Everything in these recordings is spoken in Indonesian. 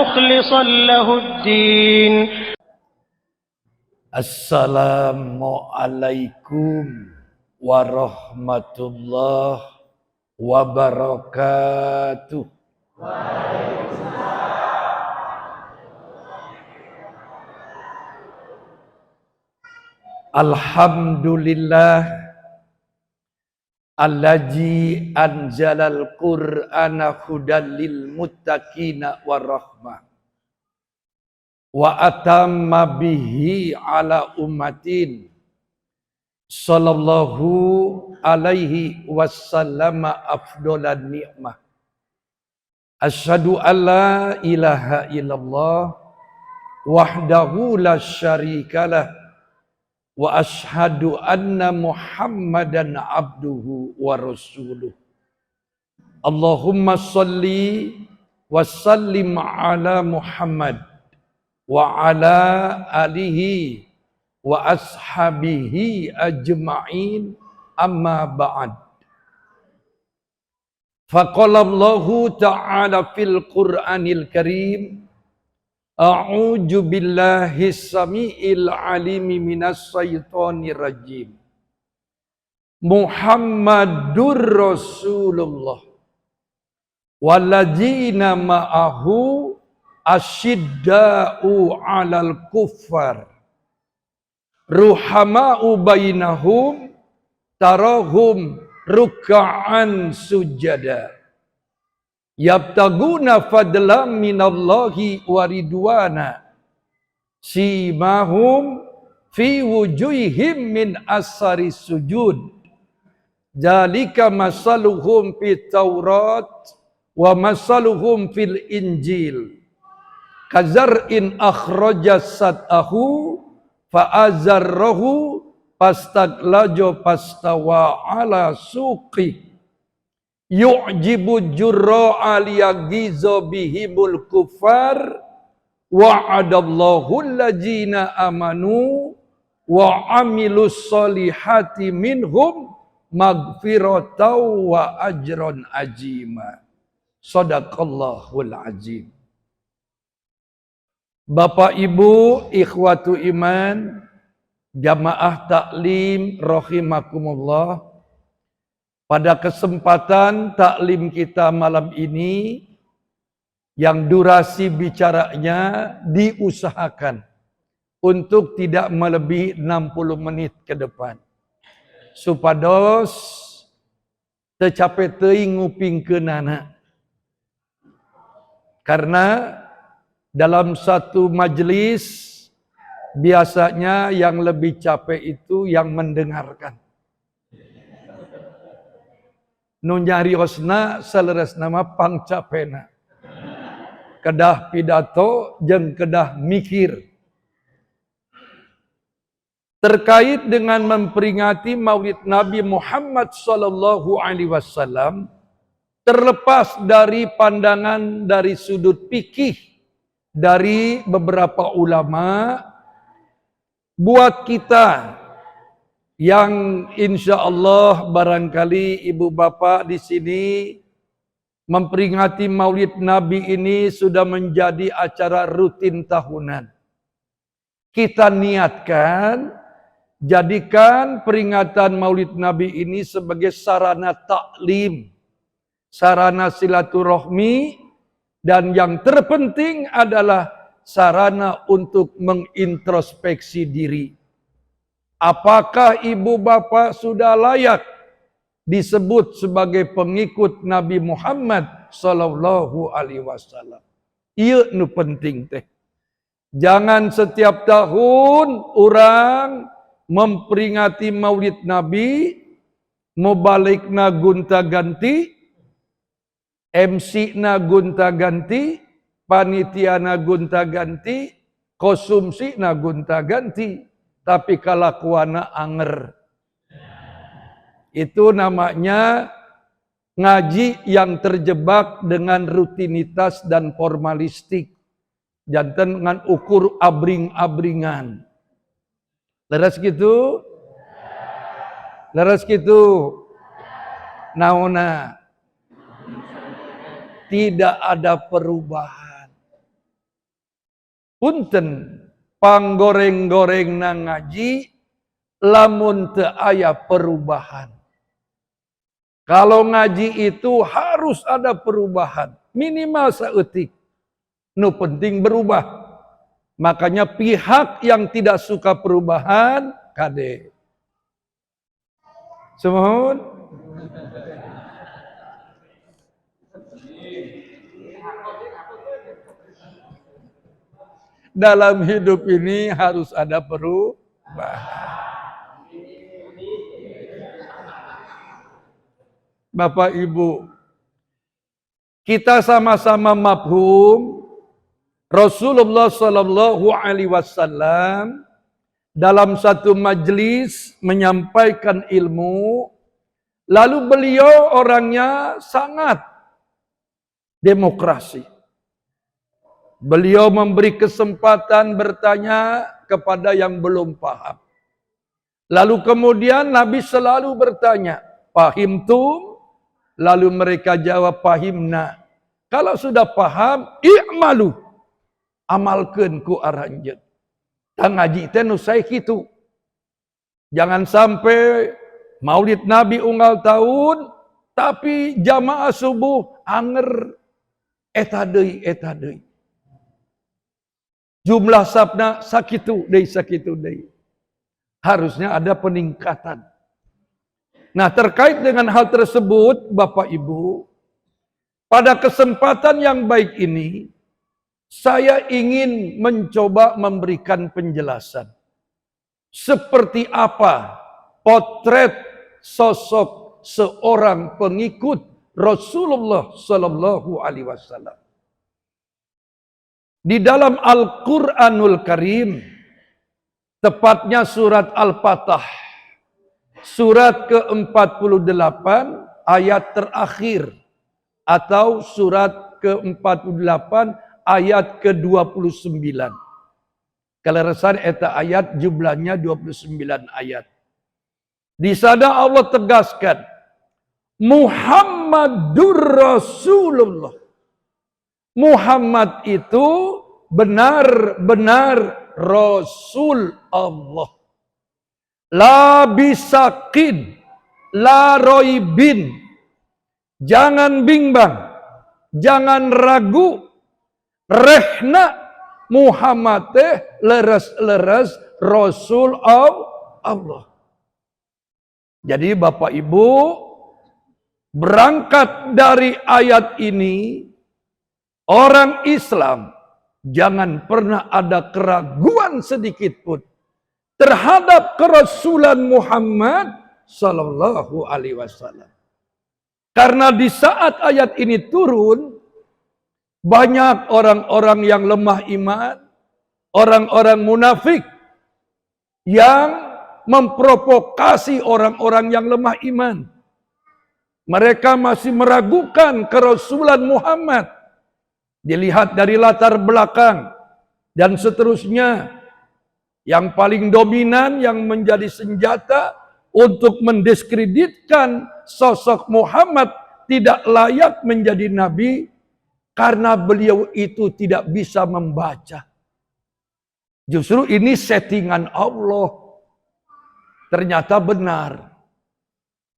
مخلصا له الدين. Assalamualaikum warahmatullahi wabarakatuh. Alhamdulillah allazi anzalal qur'ana hudan lil muttaqina warahmah wa atamma bihi ala ummatin sallallahu alaihi wasallama afdolan ni'mah. Asyhadu an la ilaha illallah wahdahu la syarikalah wa ashhadu anna Muhammadan abduhu wa rasuluh. Allahumma salli wa sallim ala Muhammad wa ala alihi wa ashabihi ajma'in, amma ba'd. Faqala Allahu ta'ala fil Qur'anil Karim, a'udzu billahi samiil alimi minas syaitonir rajim. Muhammadur Rasulullah walladzina ma'ahu asyidda'u 'alal kuffar ruhama'u bainahum tarahum ruk'an sujada yabtaguna fadlan minallahi wa ridwana simahum fi wujuhihim min asari sujud zalika masaluhum fit taurat wa masaluhum fil injil kazar'in akhraja sat'ahu fa'azarrahu fastaglajo fastawa ala suqi yu'jibu jurra'a liyagizo bihimul kufar wa'adallahu allazina amanu wa amilus solihati minhum magfirataw wa ajron ajima. Sadaqallahul azim. Bapak Ibu ikhwatu iman, jamaah taklim rahimakumullah. Pada kesempatan taklim kita malam ini, yang durasi bicaranya diusahakan untuk tidak melebihi 60 menit ke depan. Supados tercapai teuing ngupingkeunana. Karena dalam satu majelis biasanya yang lebih capek itu yang mendengarkan. Nu nyariosna saleresna mah pangcapena. Kedah pidato jeung kedah mikir. Terkait dengan memperingati Maulid Nabi Muhammad sallallahu alaihi wasallam, terlepas dari pandangan dari sudut fikih dari beberapa ulama, buat kita yang insya Allah barangkali ibu bapak di sini memperingati Maulid Nabi ini sudah menjadi acara rutin tahunan. Kita niatkan, jadikan peringatan Maulid Nabi ini sebagai sarana taklim, sarana silaturahmi, dan yang terpenting adalah sarana untuk mengintrospeksi diri. Apakah ibu bapak sudah layak disebut sebagai pengikut Nabi Muhammad sallallahu alaihi wasallam? Ieu nu penting teh. Jangan setiap tahun orang memperingati Maulid Nabi, mubalikna gonta-ganti, MC-na gonta-ganti, panitiana gonta-ganti, konsumsina gonta-ganti. Tapi kalakuana anger. Itu namanya ngaji yang terjebak dengan rutinitas dan formalistik. Jantan dengan ukur abring-abringan. Leres gitu? Leres gitu? Naona. Tidak ada perubahan. punten panggoreng-goreng na ngaji lamun teu aya perubahan. Kalau ngaji itu harus ada perubahan, minimal saeutik. Nu penting berubah. Makanya pihak yang tidak suka perubahan kade. Semohon. Dalam hidup ini harus ada perubahan. Bapak Ibu, kita sama-sama mafhum Rasulullah Sallallahu Alaihi Wasallam dalam satu majlis menyampaikan ilmu, lalu beliau orangnya sangat demokrasi. Beliau memberi kesempatan bertanya kepada yang belum paham. Lalu kemudian Nabi selalu bertanya, "Pahim tum?" Lalu mereka jawab, "Pahimna." Kalau sudah paham, i'malu. Amalkeun ku aranjeun. Tang ngaji teh nu sae kitu. Jangan sampai Maulid Nabi unggal tahun tapi jamaah subuh anger eta deui. Jumlah sabna sakitu deui. Harusnya ada peningkatan. Nah, terkait dengan hal tersebut, Bapak Ibu, pada kesempatan yang baik ini, saya ingin mencoba memberikan penjelasan. Seperti apa potret sosok seorang pengikut Rasulullah Sallallahu Alaihi Wasallam. Di dalam Al-Quranul Karim, tepatnya surat Al-Fatah, surat ke-48 ayat terakhir atau surat ke-48 ayat ke-29. Kaleresan eta ayat jumlahnya 29 ayat. Di sana Allah tegaskan Muhammadur Rasulullah. Muhammad itu benar-benar Rasul Allah. La bisakin, la roibin. Jangan bimbang, jangan ragu. Rehna Muhammad teh leres-leres Rasul Allah. Jadi Bapak Ibu, berangkat dari ayat ini, orang Islam jangan pernah ada keraguan sedikit pun terhadap kerasulan Muhammad Sallallahu Alaihi Wasallam. Karena di saat ayat ini turun, banyak orang-orang yang lemah iman, orang-orang munafik yang memprovokasi orang-orang yang lemah iman. Mereka masih meragukan kerasulan Muhammad. Dilihat dari latar belakang dan seterusnya. Yang paling dominan yang menjadi senjata untuk mendiskreditkan sosok Muhammad tidak layak menjadi nabi karena beliau itu tidak bisa membaca. Justru ini settingan Allah. Ternyata benar.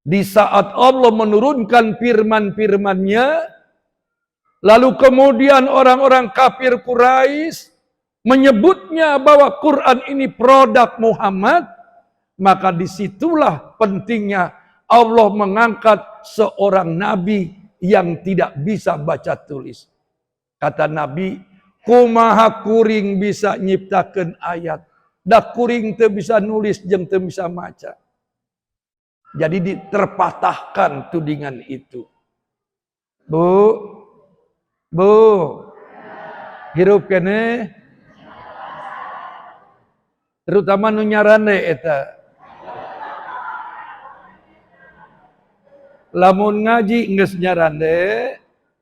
Di saat Allah menurunkan firman-firman-Nya, lalu kemudian orang-orang kafir Quraisy menyebutnya bahwa Quran ini produk Muhammad, maka disitulah pentingnya Allah mengangkat seorang nabi yang tidak bisa baca tulis. Kata Nabi, kumaha kuring bisa nyiptakeun ayat, da kuring teu bisa nulis jeung teu bisa maca. Jadi terpatahkan tudingan itu. Bu, hirup kene. Terutama nu nyarane eta. Lamun ngaji geus nyarane,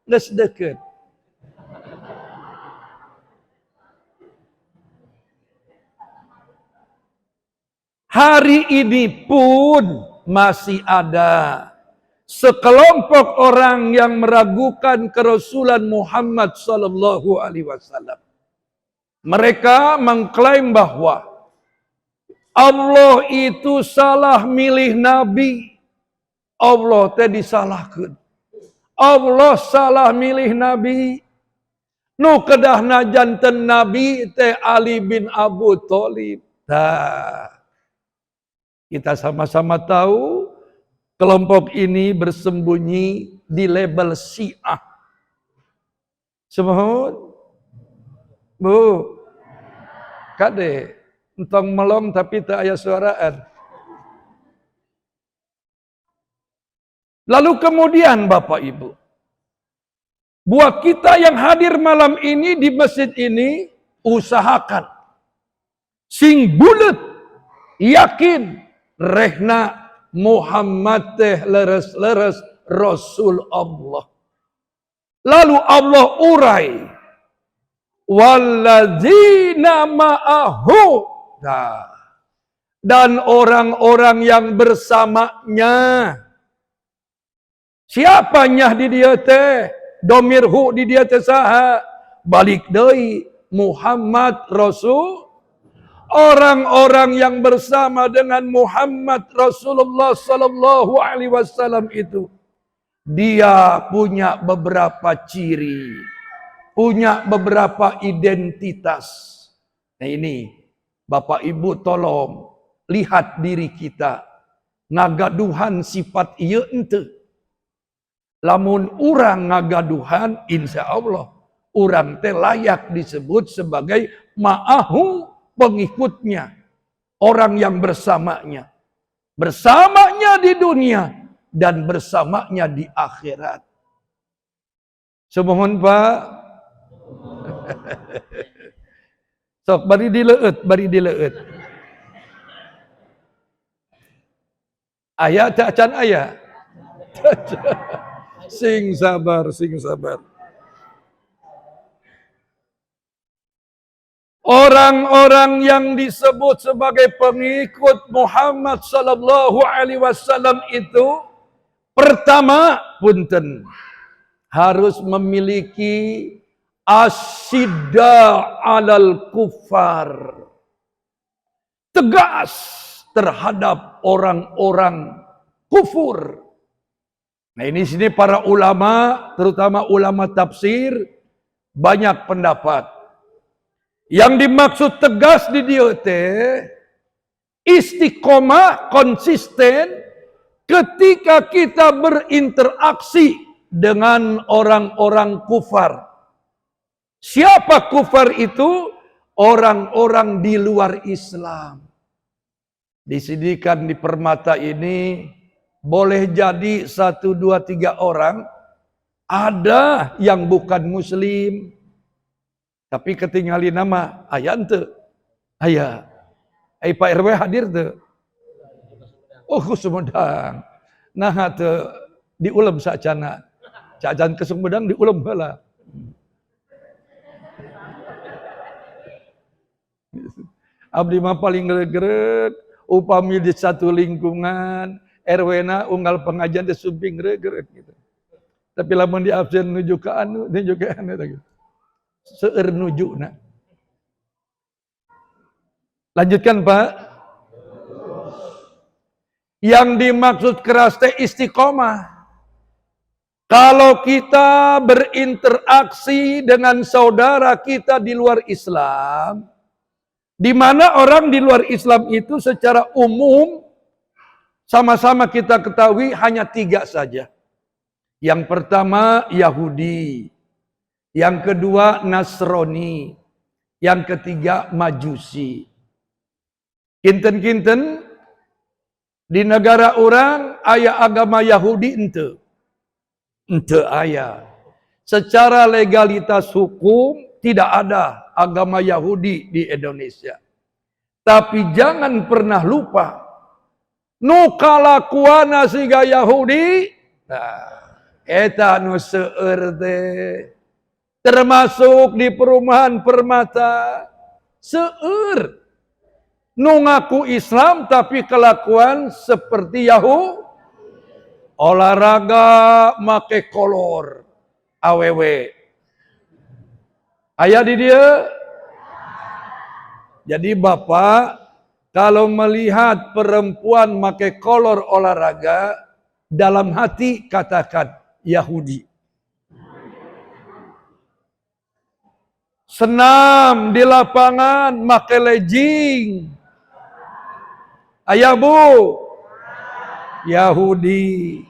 geus deukeut. Hari ini pun masih ada sekelompok orang yang meragukan kerasulan Muhammad sallallahu alaihi wasallam. Mereka mengklaim bahwa Allah itu salah milih Nabi. Allah teh disalahkeun. Allah salah milih Nabi. Nu kedahna janten Nabi teh Ali bin Abu Thalib. Nah, kita sama-sama tahu kelompok ini bersembunyi di label Syiah. Semohon, Bu, kade, entong melong tapi tak aya suaraan. Lalu kemudian Bapak Ibu, buat kita yang hadir malam ini di masjid ini, usahakan sing bulet, yakin, rehna Muhammad teh leres-leres Rasul Allah. Lalu Allah urai, walladzina ma'ahu, nah, dan orang-orang yang bersamanya. Siapanya di dia teh? Domirhu di dia teh saha? Balik deui Muhammad Rasul. Orang-orang yang bersama dengan Muhammad Rasulullah sallallahu alaihi wasallam itu, dia punya beberapa ciri, punya beberapa identitas. Nah ini, Bapak Ibu tolong lihat diri kita. Ngagaduhan sifat ieu henteu. Lamun urang ngagaduhan, insya Allah urang teh layak disebut sebagai ma'ahu, pengikutnya, orang yang bersamanya. Bersamanya di dunia dan bersamanya di akhirat. Semohon Pak. Sok bari dileueut. Aya teh acan aya. Sing sabar. Orang-orang yang disebut sebagai pengikut Muhammad sallallahu alaihi wasallam itu, pertama, punten, harus memiliki asyidda alal kufar. Tegas terhadap orang-orang kufur. Nah ini sini para ulama, terutama ulama tafsir, banyak pendapat. Yang dimaksud tegas di dia teh istiqomah, konsisten ketika kita berinteraksi dengan orang-orang kufar. Siapa kufar itu? Orang-orang di luar Islam. Di sini kan di Permata ini boleh jadi 1, 2, 3 orang ada yang bukan muslim. Tapi ketinggalin nama, aya henteu? Aya. Pak RW hadir teu? Oh, Sumedang. Nah teu diulem saacana. Cacan ke Sumedang diulem heula. Abdi mah paling geureuh-geureuh, upami di satu lingkungan, RW-na unggal pengajian teh sumping geureuh gitu. Tapi lamun di absen nuju ka anu, nuju ka anu gitu. Seueur nujuna. Lanjutkan Pak. Yang dimaksud keras teh istiqomah. Kalau kita berinteraksi dengan saudara kita di luar Islam, di mana orang di luar Islam itu secara umum sama-sama kita ketahui hanya 3 saja. Yang pertama Yahudi, yang kedua Nasrani, yang ketiga Majusi. Kinten-kinten di negara orang aya agama Yahudi henteu. Henteu aya. Secara legalitas hukum tidak ada agama Yahudi di Indonesia. Tapi jangan pernah lupa, nu kalakuana siga Yahudi, nah, eta nu seueur teh. Termasuk di perumahan Permata, seueur. Nu ngaku Islam tapi kelakuan seperti Yahudi. Olahraga make kolor, awewe. Aya di dia? Jadi Bapak, kalau melihat perempuan pakai kolor olahraga, dalam hati katakan Yahudi. Senam di lapangan pakai legging. Ayah Bu, Yahudi.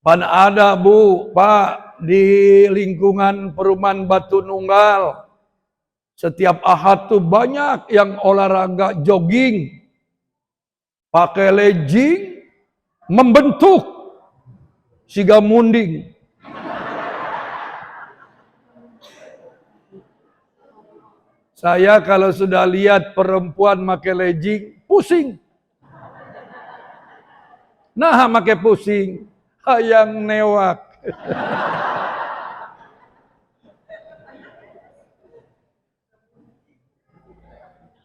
Pan ada Bu, Pak, di lingkungan perumahan Batu Nunggal. Setiap Ahad tuh banyak yang olahraga jogging. Pakai legging, membentuk. Siga munding. Saya kalau sudah lihat perempuan pakai legging, pusing. Nah, pakai pusing. Hayang newak.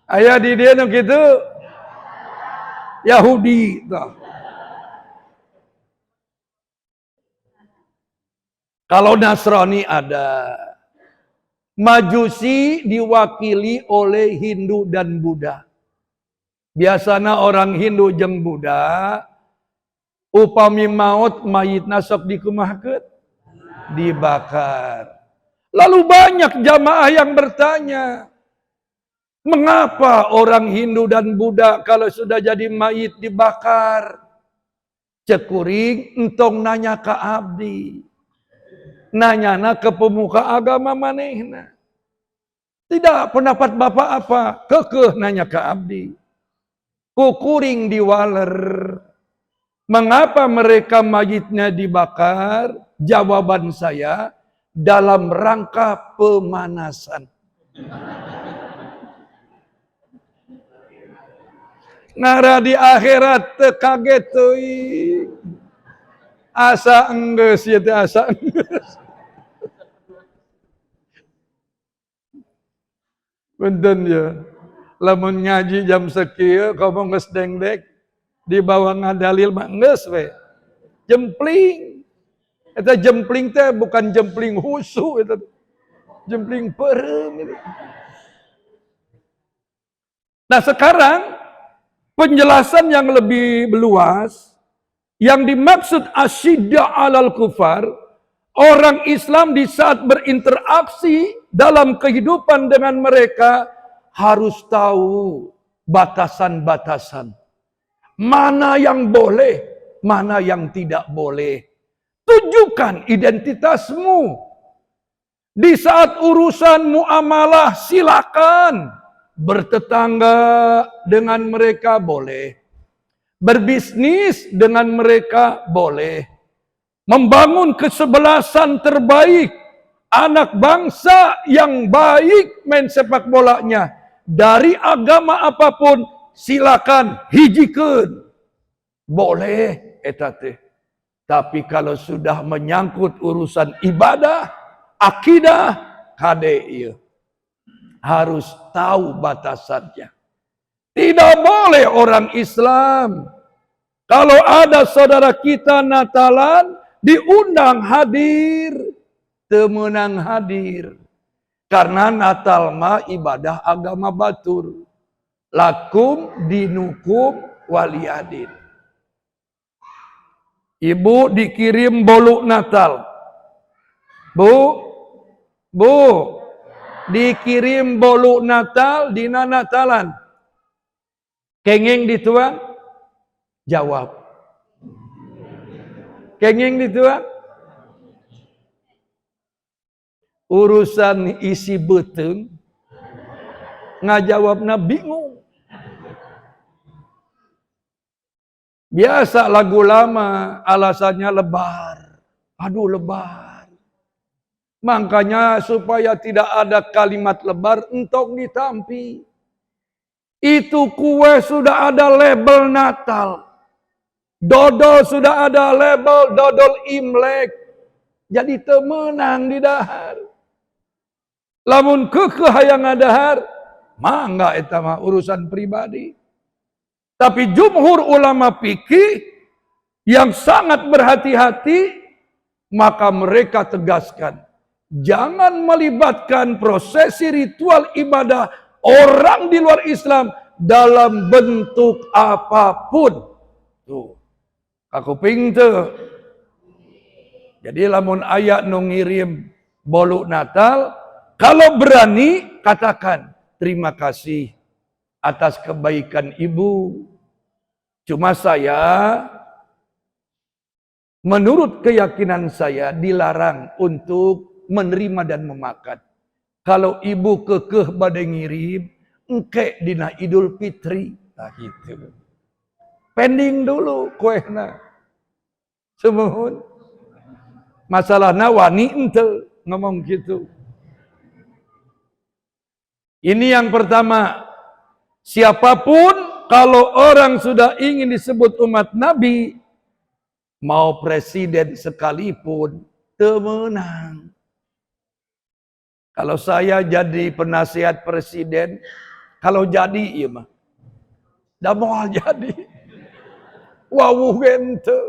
Ayah di dia gitu. Yahudi. Kalau Nasrani ada. Majusi diwakili oleh Hindu dan Buddha. Biasanya orang Hindu jeung Buddha, upami maut mayitna sok dikumahkeun, dibakar. Lalu banyak jamaah yang bertanya, mengapa orang Hindu dan Buddha kalau sudah jadi mayit dibakar? Cekuring entong nanya ke abdi. Nanyana ke pemuka agama manehna. Tidak pendapat Bapak apa? Kekeh nanya ke abdi. Kukuring diwaler. Mengapa mereka mayitnya dibakar? Jawaban saya, dalam rangka pemanasan. Ngara di akhirat kaget tuh. Asa enggeus ya teh asa enggeus. Punten ya. Lamun ngaji jam sekieu komo geus dengdek di bawah ngadalil mah geus we. Jempling. Eta jempling teh bukan jempling husu eta. Jempling peureum itu. Nah, sekarang penjelasan yang lebih luas yang dimaksud asyidda alal kufar, orang Islam di saat berinteraksi dalam kehidupan dengan mereka harus tahu batasan-batasan. Mana yang boleh, mana yang tidak boleh. Tunjukkan identitasmu. Di saat urusan muamalah silakan. Bertetangga dengan mereka boleh. Berbisnis dengan mereka boleh. Membangun kesebelasan terbaik. Anak bangsa yang baik main sepak bolanya. Dari agama apapun silakan hijikeun. Boleh eta teh. Tapi kalau sudah menyangkut urusan ibadah, akidah, kade ieu. Harus tahu batasannya. Tidak boleh orang Islam. Kalau ada saudara kita Natalan, diundang hadir. Temenang hadir. Karena Natal mah ibadah agama batur. Lakum dinukum waliyadin. Ibu dikirim bolu Natal. Bu, dikirim bolu Natal dina Natalan. Kenging dituang? Jawab. Kenging dituang? Urusan isi beteng ngajawabna bingung. Biasa lagu lama alasannya lebar. Aduh lebar. Makanya supaya tidak ada kalimat lebar entok ditampi. Itu kue sudah ada label Natal. Dodol sudah ada label dodol Imlek. Jadi temenang di dahar. Lamun kekeh hayang ngadahar, mangga eta mah urusan pribadi. Tapi jumhur ulama fikih yang sangat berhati-hati, maka mereka tegaskan, Jangan melibatkan prosesi ritual ibadah orang di luar Islam dalam bentuk apapun. Tuh, aku pinter. Jadi lamun ayat nu ngirim bolu Natal, kalau berani katakan terima kasih atas kebaikan ibu. Cuma saya, menurut keyakinan saya dilarang untuk menerima dan memakan. Kalau ibu kekeh badai ngirim, engke dina Idul Fitri. Nah gitu. Pending dulu kuehna. Semuhun. Masalahnya wani ente ngomong gitu. Ini yang pertama. Siapapun kalau orang sudah ingin disebut umat Nabi, mau presiden sekalipun, temenang. Kalau saya jadi penasihat presiden, kalau jadi iya mah, dah mau jadi. Wawuh gente.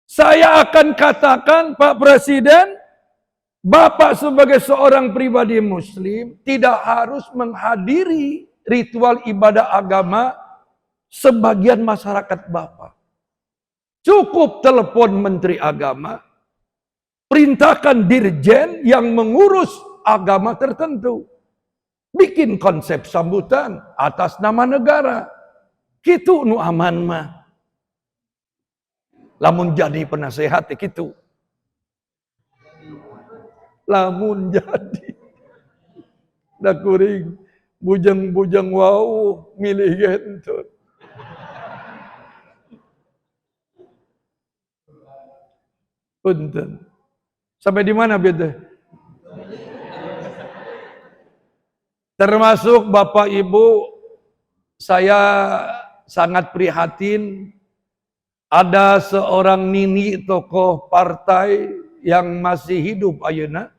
Saya akan katakan, Pak Presiden, Bapak sebagai seorang pribadi muslim tidak harus menghadiri ritual ibadah agama sebagian masyarakat Bapak. Cukup telepon Menteri Agama, perintahkan dirjen yang mengurus agama tertentu. Bikin konsep sambutan atas nama negara. Kitu nu aman mah. Lamun jadi penasehat gitu. Lamun jadi. Da kuring bujang-bujang wau milih gentut. Punten. Sampai di mana beda? Termasuk Bapak Ibu, saya sangat prihatin ada seorang nini tokoh partai yang masih hidup ayeuna.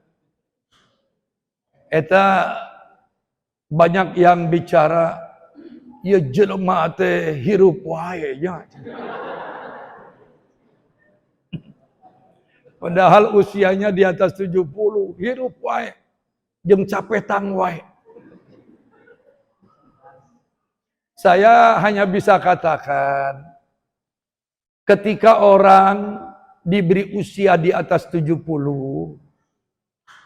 Eta banyak yang bicara, ya jelema teh hirup wae nya. Padahal usianya di atas 70, hirup wae. Jeung capetan wae. Saya hanya bisa katakan, ketika orang diberi usia di atas 70,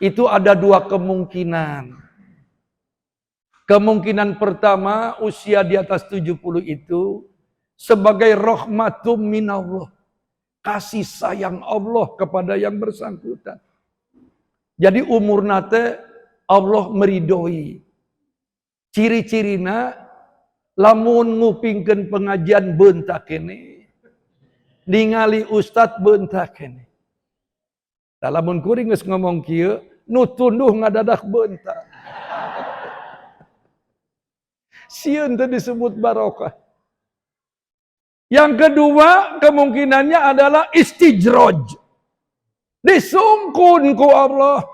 itu ada dua kemungkinan. Kemungkinan pertama, usia di atas 70 itu sebagai rahmatum minallah. Kasih sayang Allah kepada yang bersangkutan. Jadi umur nate Allah meridoi. Ciri-cirina lamun ngupingkeun pengajian beuntak kene. Ningali ustad beuntak kene. Lamun kuring geus ngomong kieu, nu tunduh ngadadak beuntak. Sieun teh disebut barokah. Yang kedua kemungkinannya adalah istijroj. Disungkun ku Allah.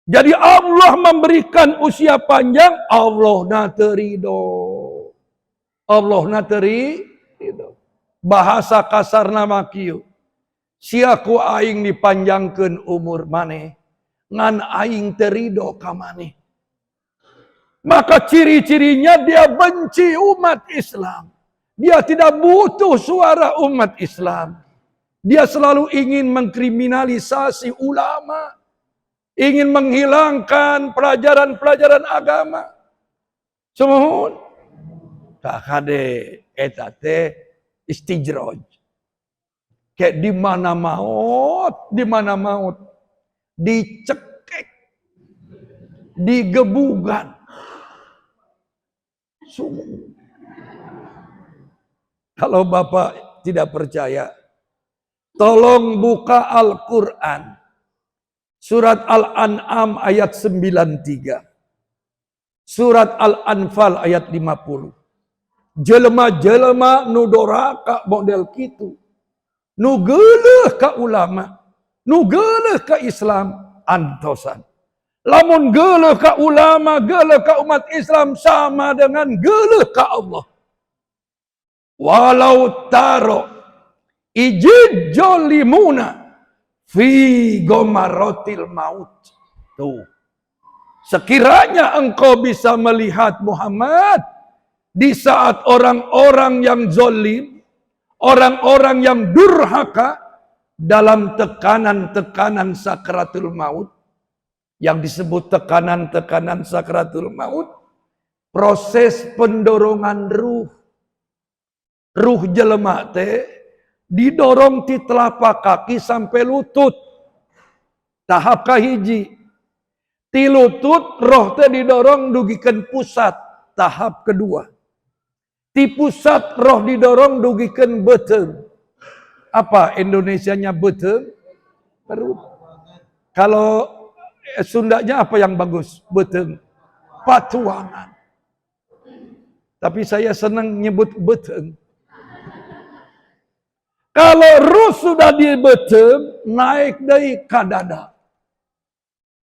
Jadi Allah memberikan usia panjang, Allah na teu ridho. Allah na teu ridho. Bahasa kasarna mah kieu. Sia ku aing dipanjangkeun umur maneh, ngan aing teu ridho ka maneh. Maka ciri-cirinya dia benci umat Islam. Dia tidak butuh suara umat Islam. Dia selalu ingin mengkriminalisasi ulama. Ingin menghilangkan pelajaran-pelajaran agama. Semuhun. Tak kade eta teh istijroj. Kayak di mana maut, dicekek, digebugan. Sungguh. Kalau Bapak tidak percaya, tolong buka Al-Quran. Surat Al-An'am ayat 93. Surat Al-Anfal ayat 50. Jelema-jelema nu doraka model kitu. Nu geuleuh ka ulama, nu geuleuh ka Islam antosan. Lamun geuleuh ka ulama, geuleuh ka umat Islam sama dengan geuleuh ka Allah. Walau taro ijid jolimuna fi gomaratil maut. Tuh. Sekiranya engkau bisa melihat Muhammad di saat orang-orang yang zalim, orang-orang yang durhaka dalam tekanan-tekanan sakratul maut, yang disebut tekanan-tekanan sakratul maut, proses pendorongan ruh. Ruh jelema teh didorong ti telapak kaki sampai lutut. Tahap kahiji. Ti lutut roh teh didorong dugikeun pusat. Tahap kedua. Ti pusat roh didorong dugikeun beuteung. Apa Indonesianya beuteung? Perut. Kalau Sundanya apa yang bagus? Beuteung. Patuangan. Tapi saya senang nyebut beuteung. Kalau ruh sudah di beuteung, naik deui ka dada.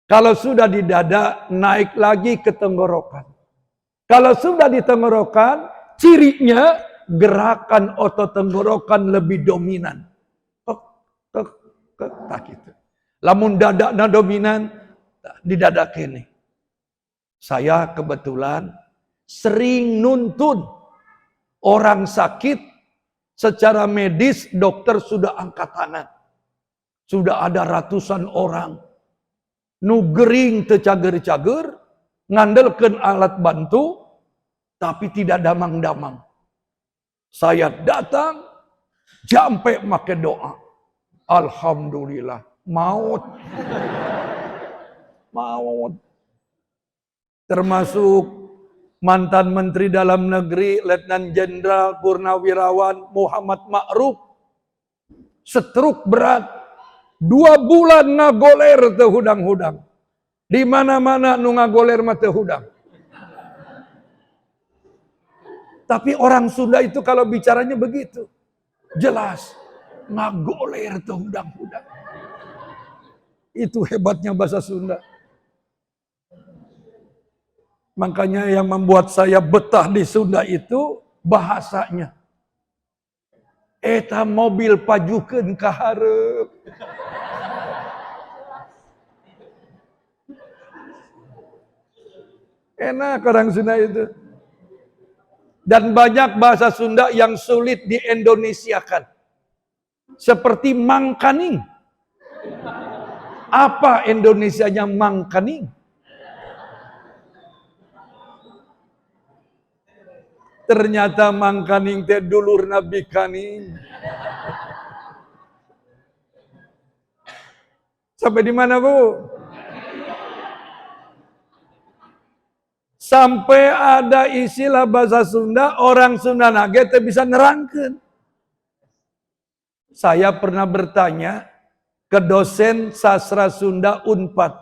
Kalau sudah di dada, naik lagi ke tenggorokan. Kalau sudah di tenggorokan, cirinya gerakan otot tenggorokan lebih dominan. Tak gitu. Lamun dada na dominan, di dada kene. Saya kebetulan sering nuntun orang sakit. Secara medis dokter sudah angkat tangan. Sudah ada ratusan orang. Nu gering teu cager-cager, ngandelkeun alat bantu, tapi tidak damang-damang. Saya datang, jampe make doa. Alhamdulillah, maut. Maut. Termasuk mantan Menteri Dalam Negeri Letnan Jenderal Purnawirawan Muhammad Ma'ruf, stroke berat, 2 bulan ngagoler teu hudang-hudang. Di mana-mana nu ngagoler mah teu hudang. Tapi orang Sunda itu kalau bicaranya begitu, jelas, ngagoler teu hudang-hudang. Itu hebatnya bahasa Sunda. Makanya yang membuat saya betah di Sunda itu bahasanya. Eta mobil pajukeun ka hareup. Enak orang Sunda itu. Dan banyak bahasa Sunda yang sulit diindonesiakan. Seperti mangkaning. Apa Indonesianya mangkaning? Ternyata mangkaning teh dulur Nabi Kaning. Sampai di mana, Bu? Sampai ada istilah bahasa Sunda, orang Sunda nage teh bisa nerangkeun. Saya pernah bertanya ke dosen sastra Sunda Unpad,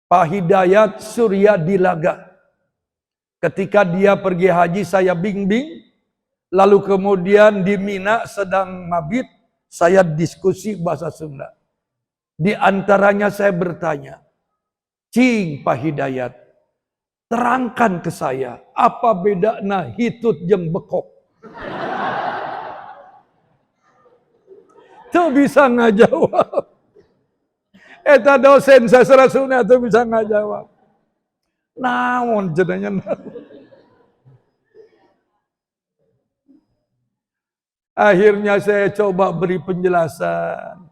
Pak Hidayat Surya Dilaga. Ketika dia pergi haji saya bimbing, lalu kemudian di Mina sedang mabit, saya diskusi bahasa Sunda. Di antaranya saya bertanya, Cing Pak Hidayat, terangkan ke saya, apa bedana hitut jeung bekok? Tuh bisa ngajawab. Eta dosen sastra Sunda tuh bisa ngajawab. Naon jenanya naon. Akhirnya saya coba beri penjelasan.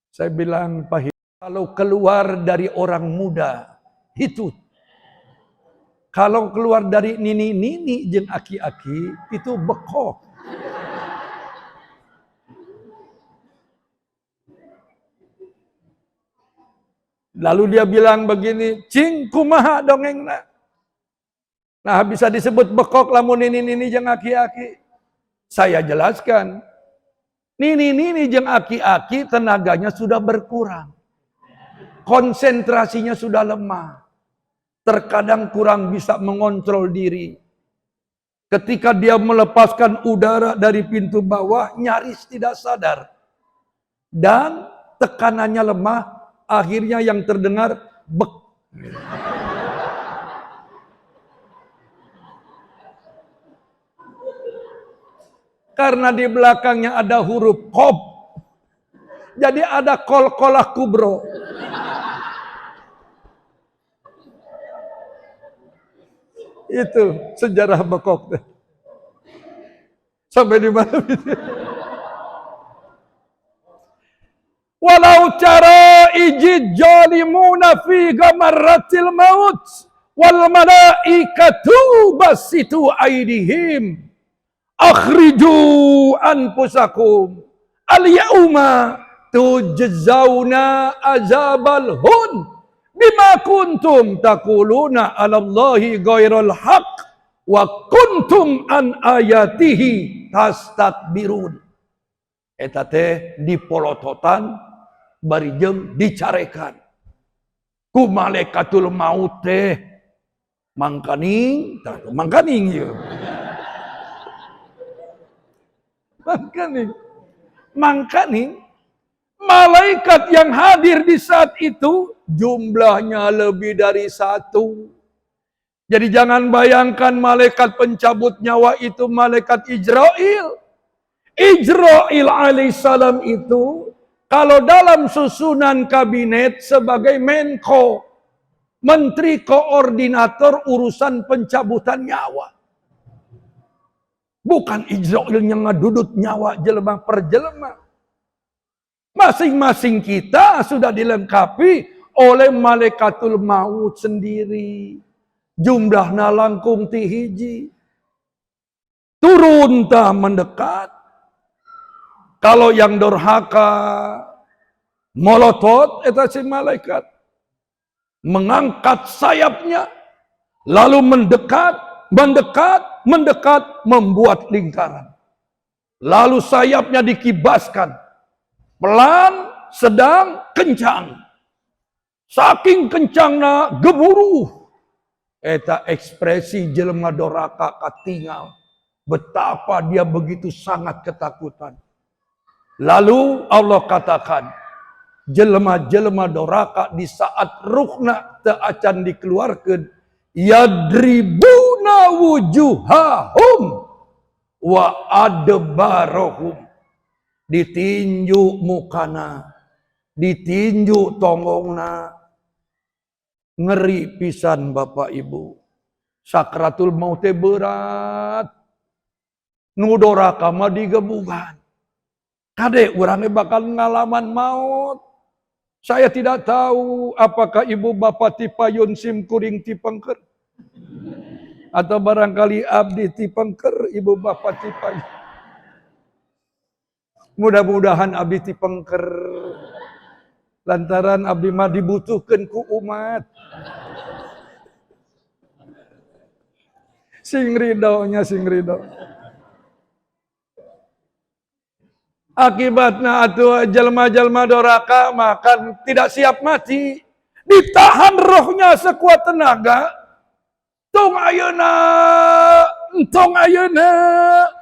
Saya bilang, Pak Hidayat, kalau keluar dari orang muda, hitut. Kalau keluar dari nini-nini jeung aki-aki, itu bekok. Lalu dia bilang begini, Cing kumaha dongengna? Nah bisa disebut bekok lamun nini-nini jeung aki-aki. Saya jelaskan, nini-nini jeung aki-aki tenaganya sudah berkurang. Konsentrasinya sudah lemah. Terkadang kurang bisa mengontrol diri. Ketika dia melepaskan udara dari pintu bawah, nyaris tidak sadar. Dan tekanannya lemah, akhirnya yang terdengar bek. Karena di belakangnya ada huruf kob. Jadi ada kol-kolah kubro. Itu sejarah bekok. Sampai di mana itu? Walau cara ijid jalimuna fi gamarratil maut wal malaikatu basitu aidihim akhriju anfusakum al yauma tujzauna azabal hun bima kuntum taquluna 'ala Allahi ghairal haqq wa kuntum an ayatihi tastakbirun. Eta teh dipolototan bari jeung dicarekan ku malaikatul maut teh mangkaning ieu. Mangkaning malaikat yang hadir di saat itu jumlahnya lebih dari 1. Jadi jangan bayangkan malaikat pencabut nyawa itu malaikat Israil. Israil alaihissalam itu kalau dalam susunan kabinet sebagai Menko, Menteri Koordinator urusan pencabutan nyawa. Bukan Israil yang ngedudut nyawa jelema per jelema. Masing-masing kita sudah dilengkapi oleh malaikatul maut sendiri. Jumlahna langkung ti hiji. Turun tah mendekat. Kalau yang durhaka molotot eta si malaikat mengangkat sayapnya lalu mendekat membuat lingkaran. Lalu sayapnya dikibaskan pelan, sedang, kencang. Saking kencangna gemuruh. Eta ekspresi jelema doraka katingal. Betapa dia begitu sangat ketakutan. Lalu Allah katakan, jelema-jelema doraka di saat ruhna teu acan dikeluarkeun, yadribuna wujuhahum wa adbarahum. Ditinju mukana, ditinju tongongna. Ngeri pisan Bapak Ibu. Sakratul maut teh berat. Nu doraka mah digebugan. Kade urangnya bakal ngalaman maut. Saya tidak tahu apakah ibu bapak tipayun sim kuring tipengker. Atau barangkali abdi tipengker, ibu bapak tipayun. Mudah-mudahan abdi tipengker. Lantaran abdi mah dibutuhkan ku umat. Sing ridhonya sing ridho. Akibatnya atuh jelma-jelma doraka makan tidak siap mati, ditahan rohnya sekuat tenaga. Tong ayeuna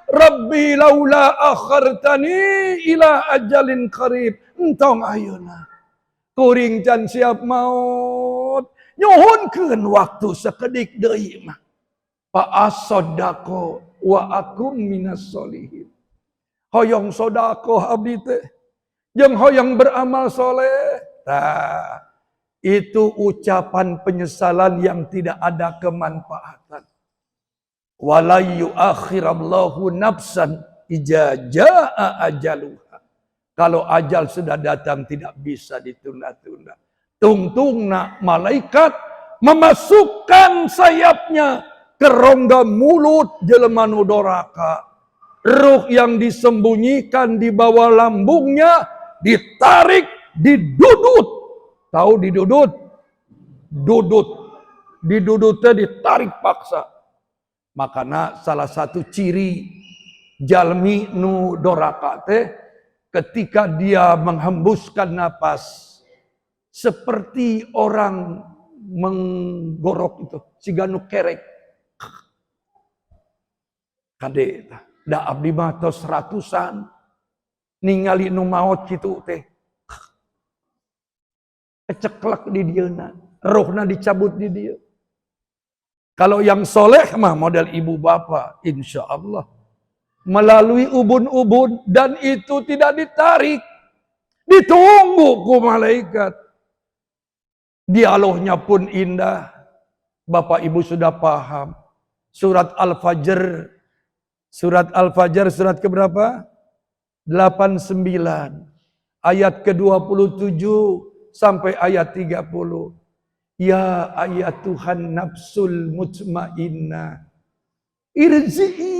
Rabbi laula akhartani ila ajalin qarib. Tong ayeuna kuring can siap maut, nyuhunkeun waktu sakedik deui mah. Fa asaddaqo wa akum minas solihin. Hoyong sodako abdi teh, jeung hoyong beramal soleh. Nah, itu ucapan penyesalan yang tidak ada kemanfaatan. Wala yuakhirallahu nafsan idza jaa ajaluha. Kalau ajal sudah datang tidak bisa ditunda-tunda. Tungtungna malaikat memasukkan sayapnya ke rongga mulut jelema nu doraka. Ruh yang disembunyikan di bawah lambungnya ditarik, didudut. Tahu didudut? Dudut. Didudutnya ditarik paksa. Makanya salah satu ciri jalmi nu doraka teh ketika dia menghembuskan napas seperti orang menggorok itu, siganu kerek. Kade da abdi mah tos ratusan ningali nu maot kitu teh keceklek di dieuna, rohna dicabut di dieu. Kalau yang soleh mah model ibu bapak, insya Allah melalui ubun-ubun dan itu tidak ditarik, Ditunggu ku malaikat. Dialognya pun indah. Bapak Ibu sudah paham. Surat Al-Fajr. Surat Al-Fajr surat keberapa? 89. Ayat ke-27 sampai ayat 30. Ya ayatuhan nafsul mutmainnah. Irji'i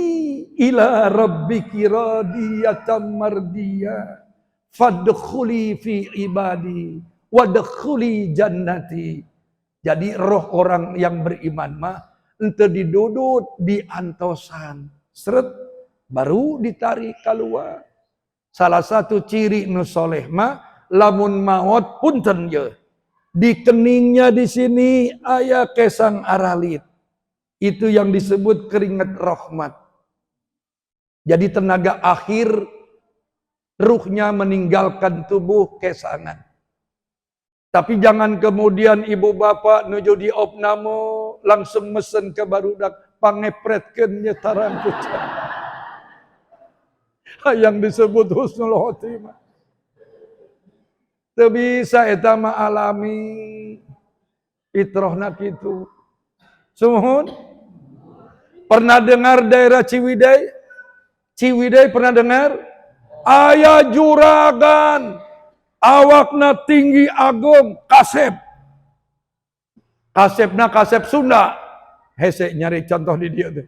ila rabbiki radiyatan mardiyah. Fadkhuli fi ibadi. Wadkhuli jannati. Jadi roh orang yang beriman mah ente didudut di antosan. Seret baru ditarik keluar. Salah satu ciri nu soleh mah lamun maut punten ye. Di keningnya di sini aya kesang aralit. Itu yang disebut keringat rahmat. Jadi tenaga akhir ruhnya meninggalkan tubuh kesangan. Tapi jangan kemudian ibu bapak nuju di opname langsung mesen ke barudak pangepretkeun nyetaran kucing. Yang disebut husnul khotimah. Teu bisa eta mah alami itrohna kitu. Sumuhun. Pernah dengar daerah Ciwidey? Ciwidey pernah dengar? Aya juragan. Awakna tinggi agung, kasep. Kasepna kasep Sunda. Hese nyari contoh di dia tuh.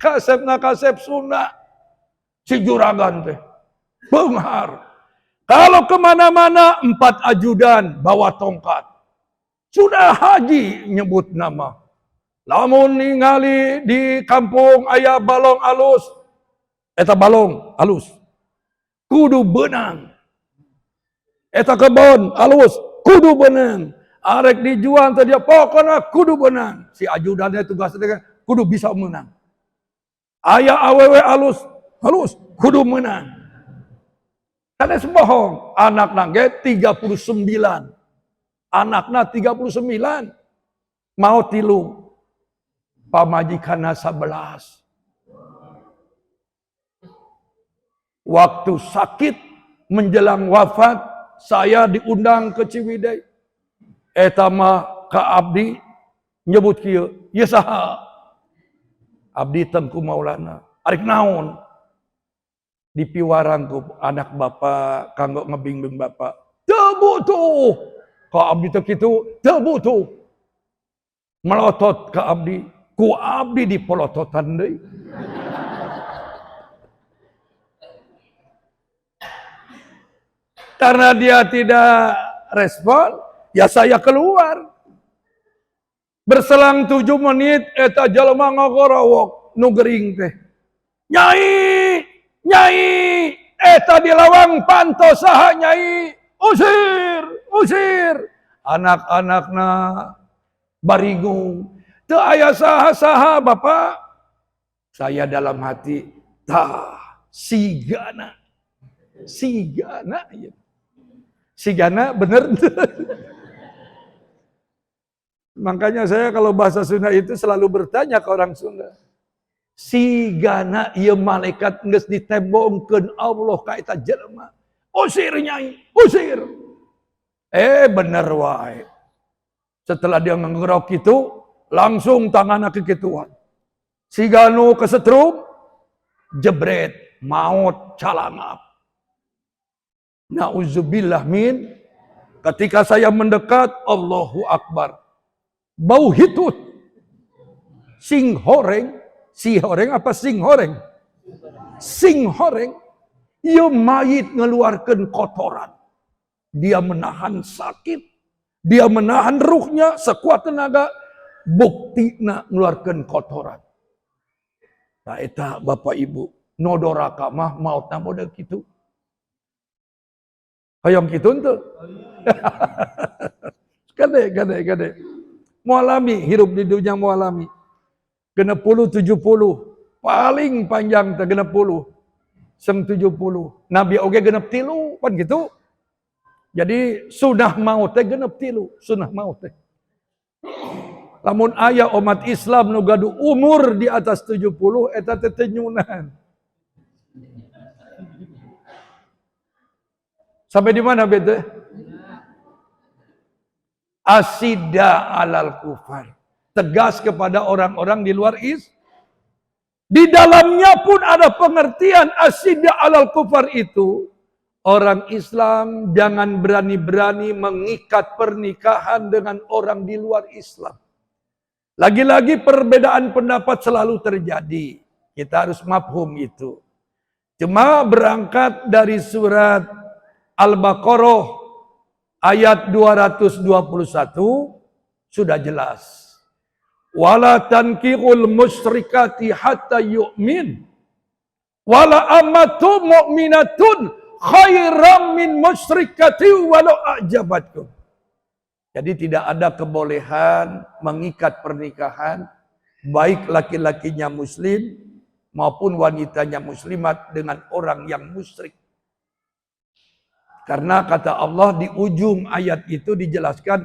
Kasepna kasep Sunda. Si juragan teh. Benghar. Kalau kemana-mana 4 ajudan bawa tongkat. Sudah haji nyebut nama. Lamun ningali di kampung aya balong alus. Eta balong alus. Kudu benang. Eta kebon alus. Kudu benang. Arek dijual tadi pokoknya kudu benang. Si ajudannya tugasnya kudu bisa menang. Aya awewe alus. Halus. Kudu menang. Karena sebohong. Anakna ge 39. Anakna 39. Mau 3. Pamajikanna 11. Waktu sakit menjelang wafat, saya diundang ke Ciwidey. Eta mah ka abdi nyebut kieu, "Ye saha?" Abdi Tengku Maulana. Arik naon? Dipiwarang ku anak bapak kanggo ngebimbing bapak. Teu butuh. Ka abdi teh kitu, teu butuh. Melotot ka abdi, ku abdi dipolototan deui. Karena dia tidak respon, ya saya keluar. Berselang 7 menit, eta jalma ngagorowok nu gering teh. Nyai, nyai, eta di lawang panto saha nyai, usir, usir. Anak-anakna baringung. Teu aya saha-saha bapak. Saya dalam hati, tah sigana. Sigana ya. Sigana bener. Makanya saya kalau bahasa Sunda itu selalu bertanya ke orang Sunda. Sigana ieu malaikat geus ditembongkeun Allah ka eta jelema. Usir nyai, usir. Bener wae. Setelah dia ngegerok itu, langsung tanganna kekituan. Siganu kesetrum, jebret, maut calangap. Nauzubillah min. Ketika saya mendekat, Allahu Akbar. Bau hitut. Sing horeng. Si horeng apa sing horeng? Sing horeng. Ia mayit ngeluarkan kotoran. Dia menahan sakit. Dia menahan ruhnya sekuat tenaga. Bukti nak ngeluarkan kotoran. Nah eta Bapak Ibu. Nodoraka mah maut model gitu. Hayang kitu tuh. Gede. Mualami, hirup di dunia mualami. Genep 70. Paling panjang teh genep 10. Seng 70. Nabi oge genep 3, kan gitu. Jadi sunah maut teh genep 3, sunah maut teh. Lamun aya umat Islam nu gaduh umur di atas 70 eta teh nyunan. Sampai di mana bete? Asida alal kufar. Tegas kepada orang-orang di luar Di dalamnya pun ada pengertian asida alal kufar itu. Orang Islam jangan berani-berani mengikat pernikahan dengan orang di luar Islam. Lagi-lagi perbedaan pendapat selalu terjadi. Kita harus mafhum itu. Cuma berangkat dari surat Al-Baqarah ayat 221 sudah jelas. Wala tankihul musyrikati hatta yu'min. Wala amatu mu'minatun khairam min musyrikati walau a'jabatkum. Jadi tidak ada kebolehan mengikat pernikahan baik laki-lakinya muslim maupun wanitanya muslimat dengan orang yang musyrik. Karena kata Allah di ujung ayat itu dijelaskan,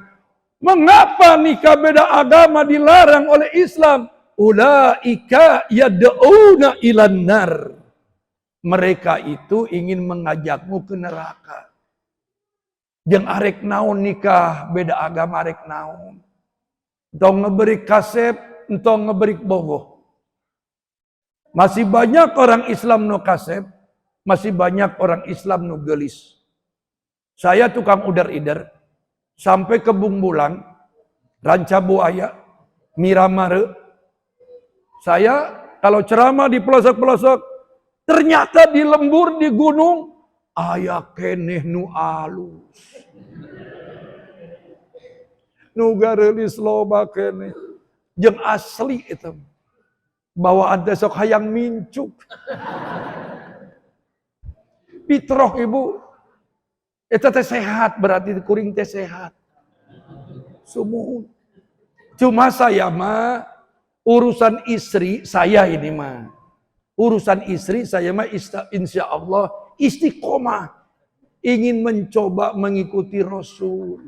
mengapa nikah beda agama dilarang oleh Islam? Ulaika yad'una ilan nar. Mereka itu ingin mengajakmu ke neraka. Jeung arek naon nikah beda agama arek naon. Entong ngeberi kasep, entong ngeberi bogoh. Masih banyak orang Islam nu kasep, masih banyak orang Islam nu gelis. Saya tukang udar-idar, sampai ke Bungbulang, Ranca Buaya, Miramare. Saya kalau ceramah di pelosok-pelosok, ternyata di lembur, di gunung, aya keneh nu alus. Nu garelis loba keneh. Jeung asli itu. Bawaan teh sok hayang mincuk. Fitrah ibu. Eta teh sehat, berarti kuring teh sehat. Sumuhun. Cuma saya mah urusan istri saya ini mah. Urusan istri saya mah insya Allah istiqomah. Ingin mencoba mengikuti Rasul.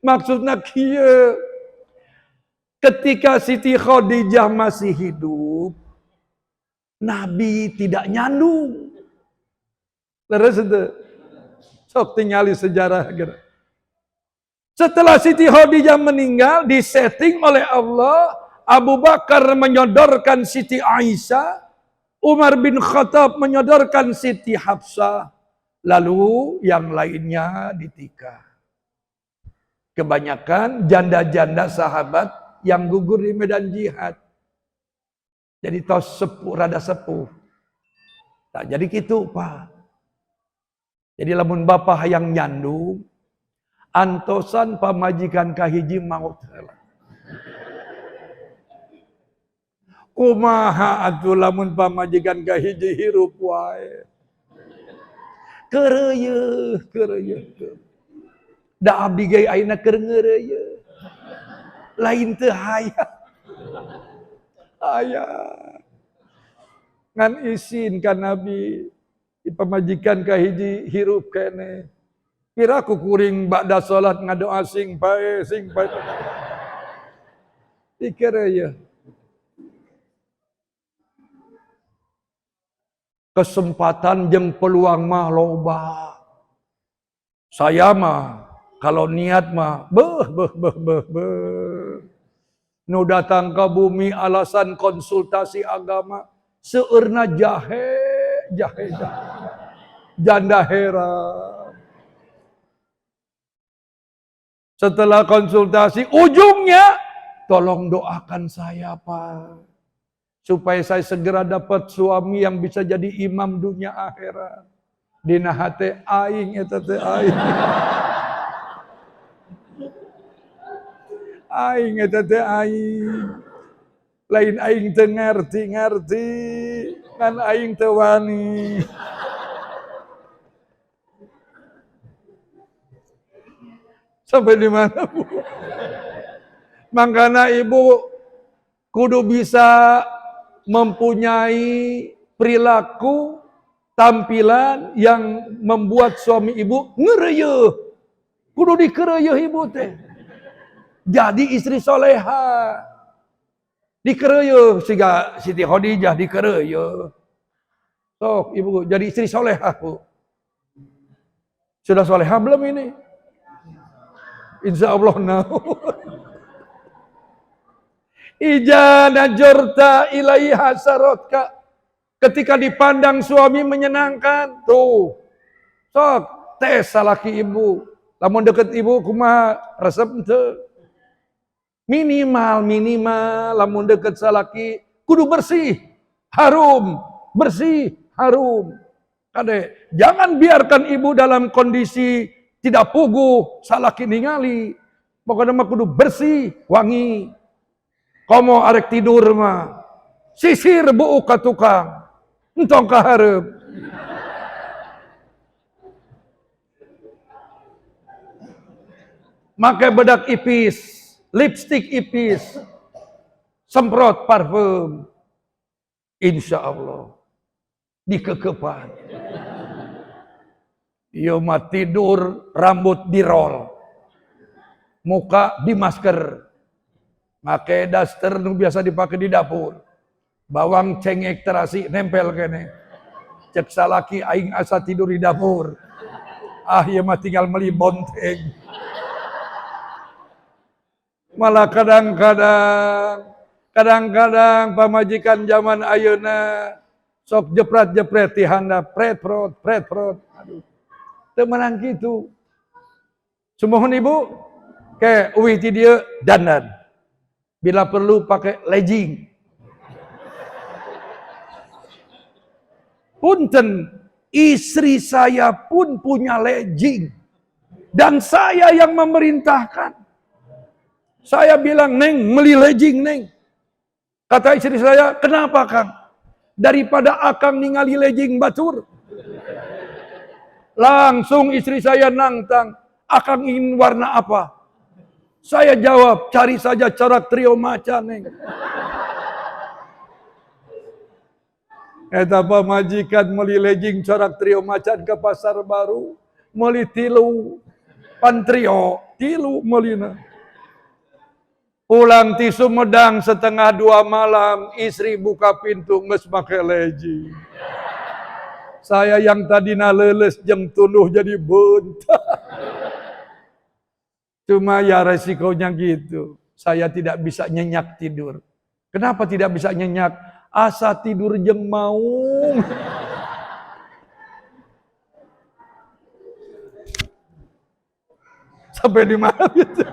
Maksudnya kieu. Ketika Siti Khadijah masih hidup, Nabi tidak nyandung. Terus itu. Sok tinggali sejarah. Setelah Siti Khadijah meninggal, disetting oleh Allah, Abu Bakar menyodorkan Siti Aisyah, Umar bin Khattab menyodorkan Siti Hafsah, lalu yang lainnya ditikah. Kebanyakan janda-janda sahabat yang gugur di medan jihad. Jadi tos sepuh, rada sepuh. Nah, jadi gitu Pak. Jadi lamun bapak hayang nyandung, antosan pamajikan kahiji maut heula. Kumaha atuh lamun pamajikan kahiji hirup wae. Keureueuh. Da abdi ge ayeuna keur ngeureuyeuh. Lain teu hayang. Ayah. Ngan isin kan Nabi pamajikan kahiji hirup kene. Kira ku kuring ba'da salat ngadoa sing pae. Dikeureueuh. Kesempatan jeung peluang mah loba. Saya mah kalau niat mah nu datang ke bumi alasan konsultasi agama seueurna jahe. Janda heran. Setelah konsultasi ujungnya tolong doakan saya Pak. Supaya saya segera dapat suami yang bisa jadi imam dunia akhirat. Dina hate aing eta teh aing. Aing eta teh aing. Lain aing teu ngarti ngan aing teu wani. Sampai di mana Bu? Makanya Ibu kudu bisa mempunyai perilaku tampilan yang membuat suami Ibu ngeureueuh. Kudu dikeureueuh Ibu teh. Jadi istri soleha. Dikeureueuh siga Siti Khadijah dikeureueuh. Sok ibu jadi istri solehah bu. Sudah solehah belum ini? Insya Allah nah. Ija najurta ilaiha sarotka. Ketika dipandang suami menyenangkan, tuh. Sok tes salaki ibu. Lamun deket ibu kumaha resep teu. Minimal lamun deket salaki kudu bersih, harum, bersih, harum. Kade, jangan biarkan ibu dalam kondisi tidak puguh, salaki ningali. Pokoknya mah kudu bersih, wangi. Komo arek tidur mah sisir buuk ka tukang. Entong ka hareup. Make bedak ipis, lipstik ipis, semprot parfum. Insya Allah dikekepan. Yo mah tidur rambut dirol, muka di masker, make daster nu biasa dipakai di dapur, bawang cengek terasi nempel kene. Cek salaki aing asa tidur di dapur. Ah ieu mah tinggal meli bonteng. Malah kadang-kadang pamajikan zaman ayeuna sok jepret-jepret ti handap pret-prot. Aduh. Teu meunang kitu. Sumohon ibu ke uwih ti dieu dandan. Bila perlu pakai legging. Punten, istri saya pun punya legging. Dan saya yang memerintahkan. Saya bilang, Neng, meli legging, Neng. Kata istri saya, kenapa, Kang? Daripada Akang ningali legging batur. Langsung istri saya nantang, Akang ingin warna apa? Saya jawab, cari saja corak trio macan, Neng. Eta pamajikan meli legging corak trio macan ke pasar baru. Meli tilu, pantrio, tilu melina. Pulang ti Sumedang 1:30 malam, istri buka pintu geus make legging. Saya yang tadina leuleus jeung tuluh jadi beuntak. Cuma ya resikonya gitu. Saya tidak bisa nyenyak tidur. Kenapa tidak bisa nyenyak? Asa tidur jeung maung. Sampai di mana gitu.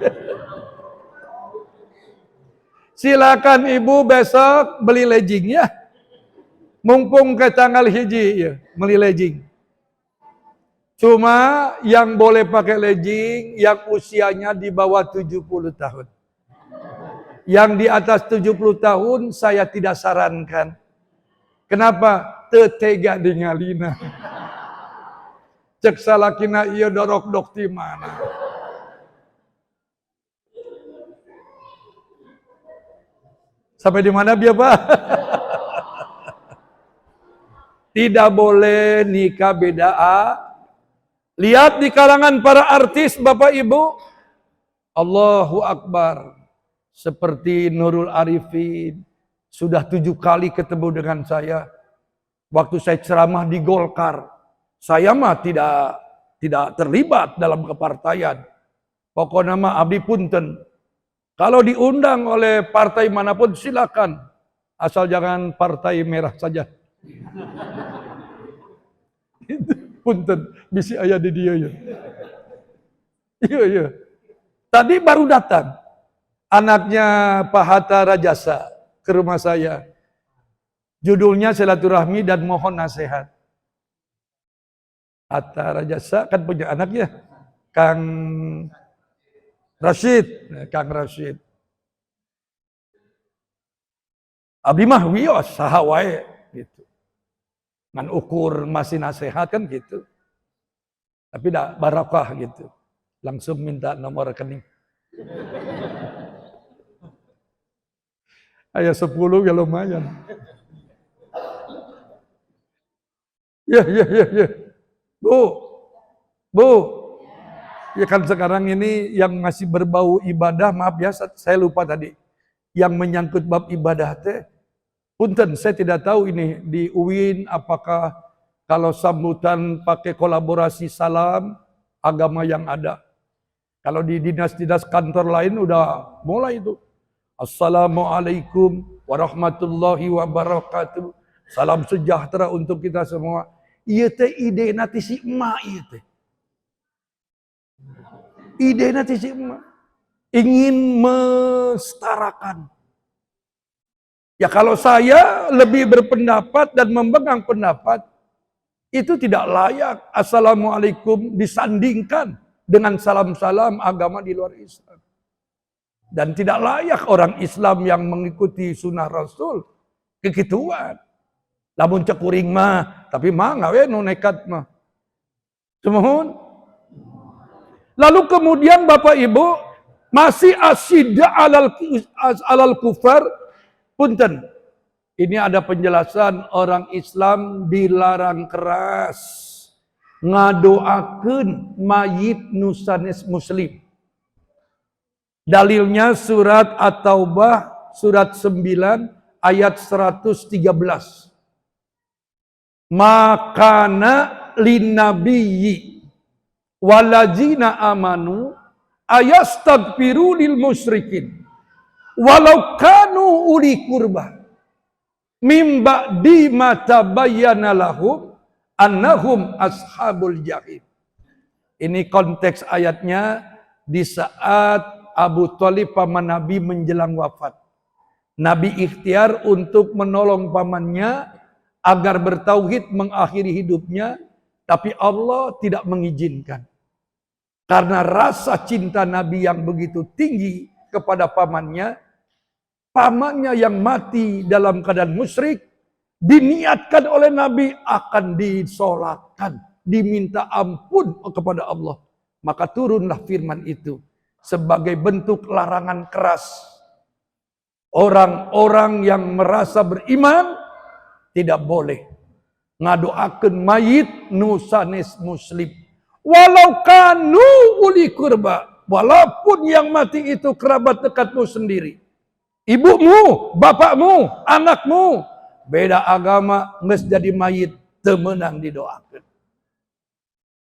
Silakan ibu besok beli legging ya. Mumpung ke tanggal hiji ya, beli legging. Cuma yang boleh pakai legging yang usianya di bawah 70 tahun. Yang di atas 70 tahun saya tidak sarankan. Kenapa? Teu tega dingalina. Cek salakina ieu dorok-dok ti mana. Sampai di mana dia Pak? Tidak boleh nikah beda. Lihat di kalangan para artis Bapak Ibu. Allahu Akbar. Seperti Nurul Arifin. Sudah 7 kali ketemu dengan saya. Waktu saya ceramah di Golkar. Saya mah tidak terlibat dalam kepartaian. Pokoknya mah abdi punten. Kalau diundang oleh partai manapun silakan. Asal jangan partai merah saja. Punten, bisi aya di dia ya. Iya. Tadi baru datang anaknya Pak Hatta Rajasa ke rumah saya. Judulnya silaturahmi dan mohon nasihat. Hatta Rajasa kan punya anaknya, Kang Rashid. Abdi mah wios saha wae gitu. Ngan ukur masih nasihat kan gitu. Tapi dah barakah gitu. Langsung minta nomor rekening. Aya 10 ya lumayan. Ya. Bu. Ya kan sekarang ini yang masih berbau ibadah, maaf ya saya lupa tadi. Yang menyangkut bab ibadah teh Punten, saya tidak tahu ini di UIN apakah kalau sambutan pakai kolaborasi salam agama yang ada. Kalau di dinas-dinas kantor lain udah mulai itu. Assalamualaikum warahmatullahi wabarakatuh. Salam sejahtera untuk kita semua. Iya teh ide nanti si emak iya teh. Ide nanti si emak. Ingin mensetarakan. Ya kalau saya lebih berpendapat dan memegang pendapat, itu tidak layak Assalamualaikum disandingkan dengan salam-salam agama di luar Islam. Dan tidak layak orang Islam yang mengikuti sunnah Rasul kekituan. Lamun cekuring mah, tapi mah ngawe nu nekat mah. Semohon. Lalu kemudian Bapak Ibu masih asyidda alal kufar. Punten. Ini ada penjelasan orang Islam dilarang keras ngadoakeun mayit nusanes muslim. Dalilnya surat At-Taubah surat 9 ayat 113. Makana linnabiyyi waladzina amanu ayastaghfiru lil musyrikin walau kanu uli qurbah mimba di mata bayana lahum annahum ashabul jahim. Ini konteks ayatnya di saat Abu Thalib paman Nabi menjelang wafat. Nabi ikhtiar untuk menolong pamannya agar bertauhid mengakhiri hidupnya, tapi Allah tidak mengizinkan. Karena rasa cinta Nabi yang begitu tinggi kepada pamannya yang mati dalam keadaan musyrik, diniatkan oleh Nabi akan disolatkan, diminta ampun kepada Allah. Maka turunlah firman itu sebagai bentuk larangan keras. Orang-orang yang merasa beriman tidak boleh ngadoakeun mayit nusanes muslim. Walau kanu uli kurba, walaupun yang mati itu kerabat dekatmu sendiri. Ibumu, bapakmu, anakmu, beda agama, nges jadi mayit, temenang didoakan.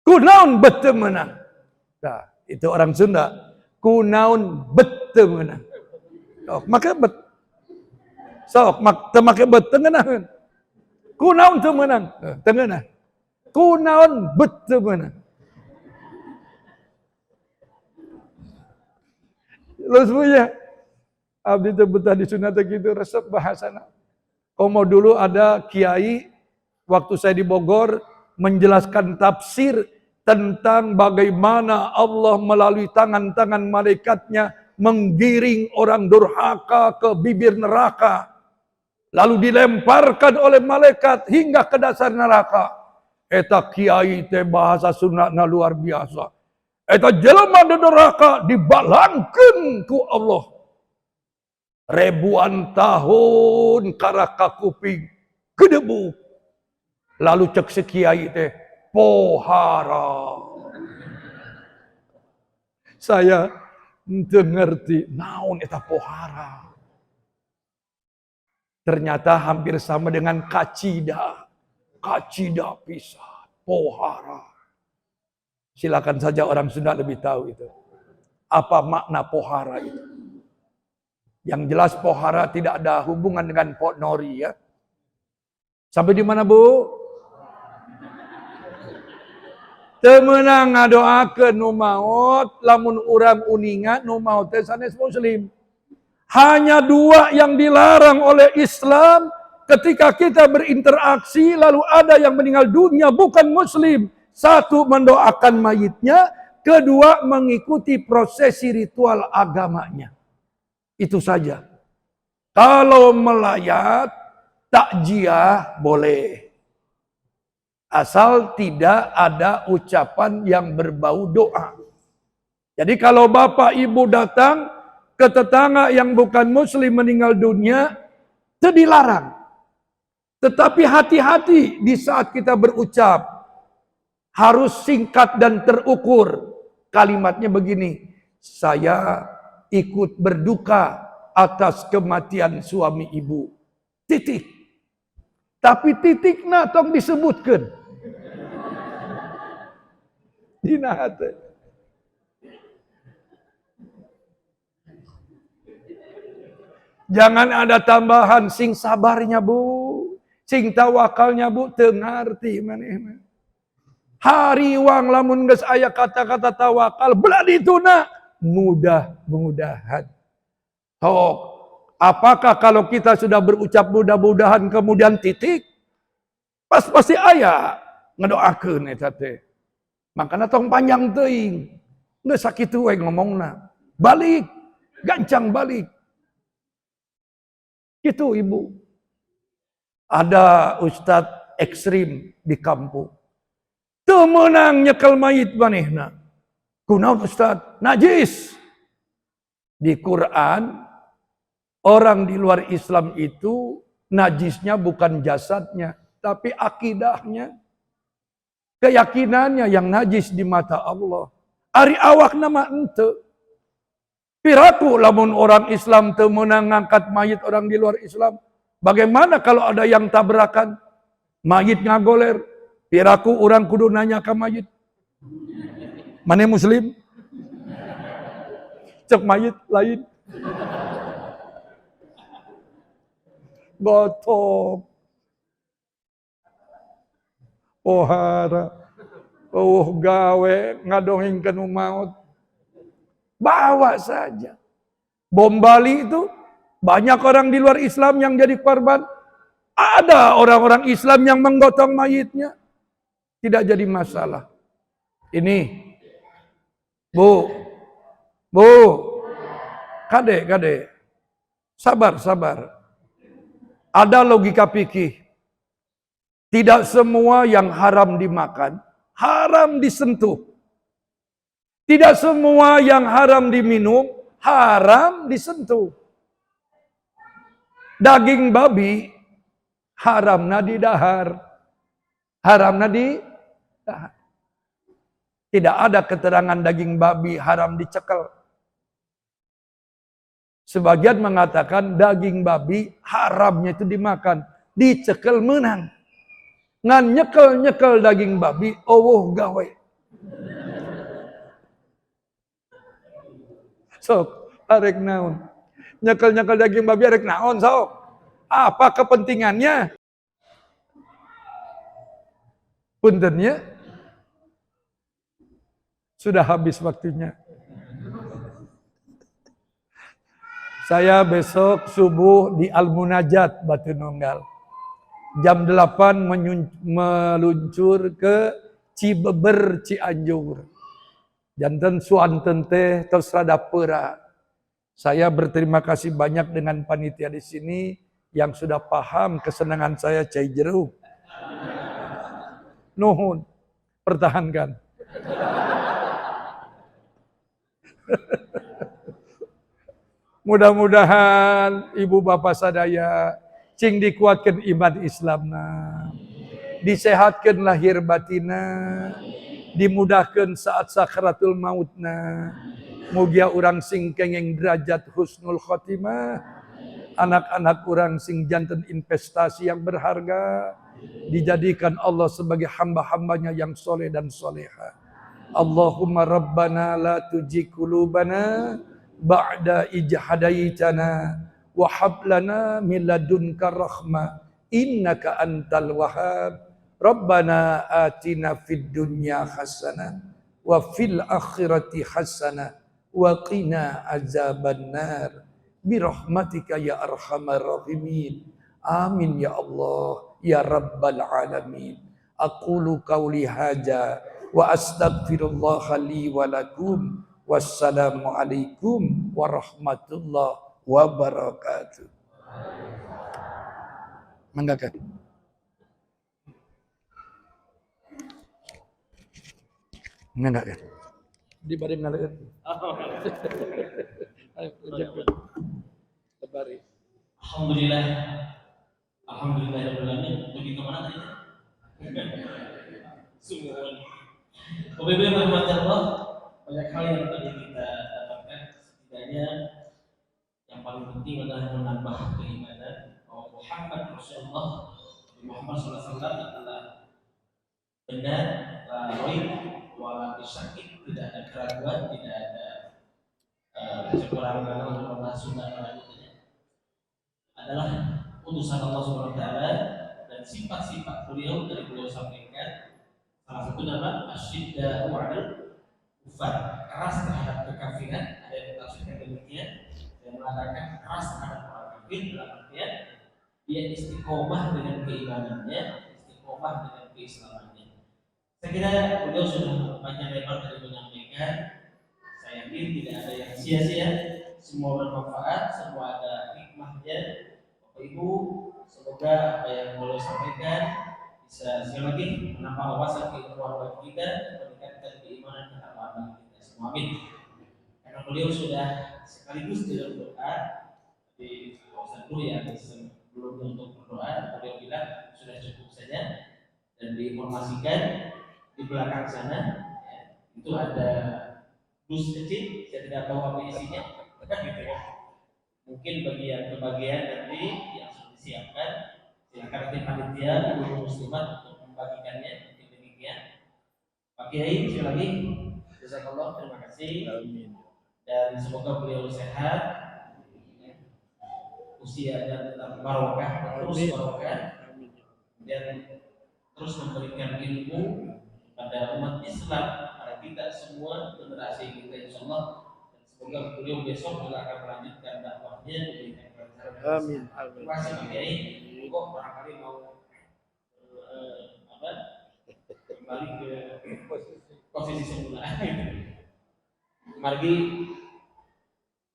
Kunaun betemenang. Nah, itu orang Sunda. Kunaun betemenang. Sok, maka bet. Sok, make betemenang. Kunaun temenang. Tengenah. Kunaun betemenang. Lu semuanya. Abdi betah di sunat gitu resep bahasana. Komo dulu ada kiai waktu saya di Bogor menjelaskan tafsir tentang bagaimana Allah melalui tangan-tangan malaikatnya menggiring orang durhaka ke bibir neraka. Lalu dilemparkan oleh malaikat hingga ke dasar neraka. Eta kiai teh bahasa sunatna luar biasa. Eta jelema di neraka dibalangkeun ku Allah. Ribuan tahun karaka kuping kedebu. Lalu cek si kiai teh pohara. Saya teu ngerti naon eta pohara. Ternyata hampir sama dengan kacida. Kacida pisan, pohara. Silakan saja orang Sunda lebih tahu itu. Apa makna pohara itu? Yang jelas pohara tidak ada hubungan dengan pot nori ya. Sampai di mana Bu? Temenang ngadoakeun nu maot, lamun urang uningan nu maot teh sanes muslim. Hanya dua yang dilarang oleh Islam ketika kita berinteraksi lalu ada yang meninggal dunia bukan muslim. Satu, mendoakan mayitnya. Kedua, mengikuti prosesi ritual agamanya. Itu saja. Kalau melayat, takjiah boleh. Asal tidak ada ucapan yang berbau doa. Jadi kalau bapak ibu datang ke tetangga yang bukan muslim meninggal dunia, itu dilarang. Tetapi hati-hati di saat kita berucap. Harus singkat dan terukur. Kalimatnya begini, saya ikut berduka atas kematian suami ibu. Titik. Tapi titikna tong disebutkan. Dina hate. Jangan ada tambahan sing sabarnya Bu, sing tawakalnya Bu, teu ngarti manehna. Hari wang lamun geus aya kata-kata tawakal, beladi tuna mudah-mudahan. Tok, apakah kalau kita sudah berucap mudah-mudahan kemudian titik? Pasti aya ngedoakeun eta teh. Makana tong panjang teuing. Geus sakitu we ngomongna. Balik, gancang balik. Gitu Ibu. Ada ustadz ekstrim di kampung. Teu meunang nyekel mayit manehna. Kunaon ustadz? Najis. Di Quran, orang di luar Islam itu najisnya bukan jasadnya, tapi akidahnya. Keyakinannya yang najis di mata Allah. Ari awakna mah henteu. Piraku lamun orang Islam teu meunang ngangkat mayit orang di luar Islam. Bagaimana kalau ada yang tabrakan? Mayit ngagoler. Piraku orang kudu nanya ke mayit. Mana muslim? Cek mayit lain. Gotok. Pohara. Gawe ngadongengkeun maut. Bawa saja. Bom Bali itu banyak orang di luar Islam yang jadi korban. Ada orang-orang Islam yang menggotong mayitnya. Tidak jadi masalah. Ini. Bu. Kade. Sabar. Ada logika fikih. Tidak semua yang haram dimakan, haram disentuh. Tidak semua yang haram diminum, haram disentuh. Daging babi, haramna di dahar. Haramna di dahar. Tidak ada keterangan daging babi haram dicekel. Sebagian mengatakan daging babi haramnya itu dimakan. Dicekel menang. Ngan nyekel daging babi, gawe. Sok, arek naon. Nyekel daging babi arek naon sok. Apa kepentingannya? Puntennya sudah habis waktunya. Saya besok subuh di Al-Munajat Batu Nunggal. Jam 8 meluncur ke Cibeber Cianjur. Janten suanten teh terus rada peura. Saya berterima kasih banyak dengan panitia di sini yang sudah paham kesenangan saya cai jeruk. Nuhun, pertahankan. Mudah-mudahan ibu bapak sadaya cing dikuatkan iman Islamna, disehatkan lahir batina, dimudahkan saat sakratul mautna. Mugia orang sing kengeng derajat husnul khotimah, anak-anak orang sing janten investasi yang berharga, dijadikan Allah sebagai hamba-hambanya yang soleh dan soleha. Allahumma rabbana la tujigh qulubana ba'da idh hadaitana wa hab lana min ladunka rahmah innaka antal wahhab. Rabbana atina fid dunya hasanah wa fil akhirati hasanah wa qina azabannar bi rahmatika ya arhamar rahimin. Amin ya Allah ya rabbal alamin. Aqulu qawli hadza wa astaghfirullah li wa lakum. Wassalamu alaikum warahmatullahi wabarakatuh. Mangga. Enggak. Di bareng ngaleut. Ayo lanjutkan. Lebari. Alhamdulillah. Alhamdulillahirabbil alamin. Pergi ke mana tadi? Sumuhun. Bapak-ibu yang dirahmati Allah, banyak hal yang tadi kita dapatkan. Setidaknya yang paling penting adalah menambah keimanan bahwa Muhammad Rasulullah Muhammad SAW adalah benar, raib, wala syakik, tidak ada keraguan, tidak ada kekurangan untuk Allah sunnah lanjutnya adalah utusan Allah Subhanahu wa taala, dan sifat-sifat beliau dari beliau sampaikan salah satu nama asyidda'u 'alal kufar, keras terhadap kekafiran. Ada yang ditafsirkan demikian dan mengatakan keras terhadap orang kafir dalam artian dia istiqomah dengan keimanannya, istiqomah dengan keislamannya. Saya kira beliau sudah banyak lebar tadi menyampaikan. Saya yakin tidak ada yang sia-sia, semua bermanfaat, semua ada hikmahnya. Bapak Ibu, semoga apa yang beliau sampaikan bisa sekali lagi menambah wawasan keilmuan bagi kita, meningkatkan keimanan dan amalan kita semua. Amin. Karena beliau sudah sekaligus dalam doa di kawasan dulu ya, sebelum untuk berdoa, beliau bilang sudah cukup saja, dan diinformasikan di belakang sana ya, itu ada dus kecil, saya tidak tahu apa isinya, gitu ya. Mungkin bagi yang kebagian nanti yang sudah disiapkan, silakan tim panitia ibu muslimat untuk membagikannya. Mungkin demikian. Pak Kiai, sekali lagi, jazakallah, terima kasih. Amin. Dan semoga beliau sehat, usianya tetap barokah, terus barokah, dan terus memberikan ilmu pada umat Islam, pada kita semua, generasi kita insyaallah. Dan semoga beliau besok juga akan melanjutkan dakwahnya di negara. Amin. Terima kasih Pak Kiai. Kok barangkali mau kembali ke posisi semula. Mari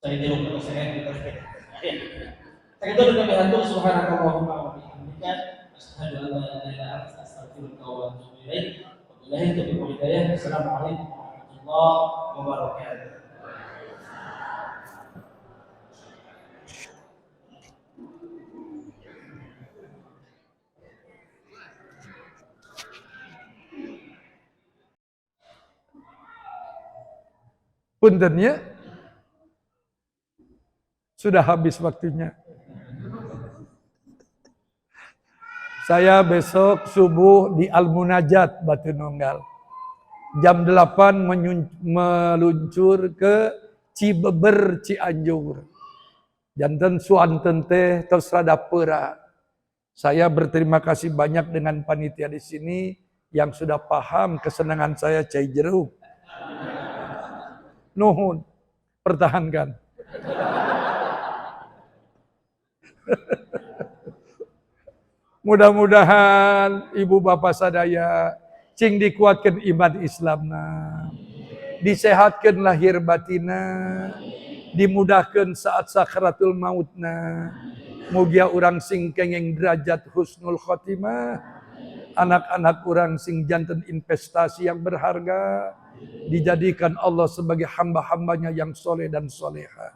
saya jeruk kalau saya gitu. Saya itu dengan berhantu subhanakallahumma wa bihamdika asyhadu an la ilaha illa anta astaghfiruka wa atubu ilaik. Wabillahi taufiq wal hidayah. Assalamualaikum warahmatullahi wabarakatuh. Puntennya sudah habis waktunya. Saya besok subuh di Al-Munajat Batu Nunggal. Jam 8 meluncur ke Cibeber Cianjur. Janten suanten teh terserah dapura. Saya berterima kasih banyak dengan panitia di sini yang sudah paham kesenangan saya cai jeruk. Nuhun, pertahankan. Mudah-mudahan ibu bapak sadaya cing dikuatkan iman Islamna, disehatkan lahir batina, dimudahkan saat sakratul mautna. Mugia urang sing kenging derajat husnul khotimah, anak-anak urang sing janten investasi yang berharga, dijadikan Allah sebagai hamba-hambanya yang soleh dan soleha.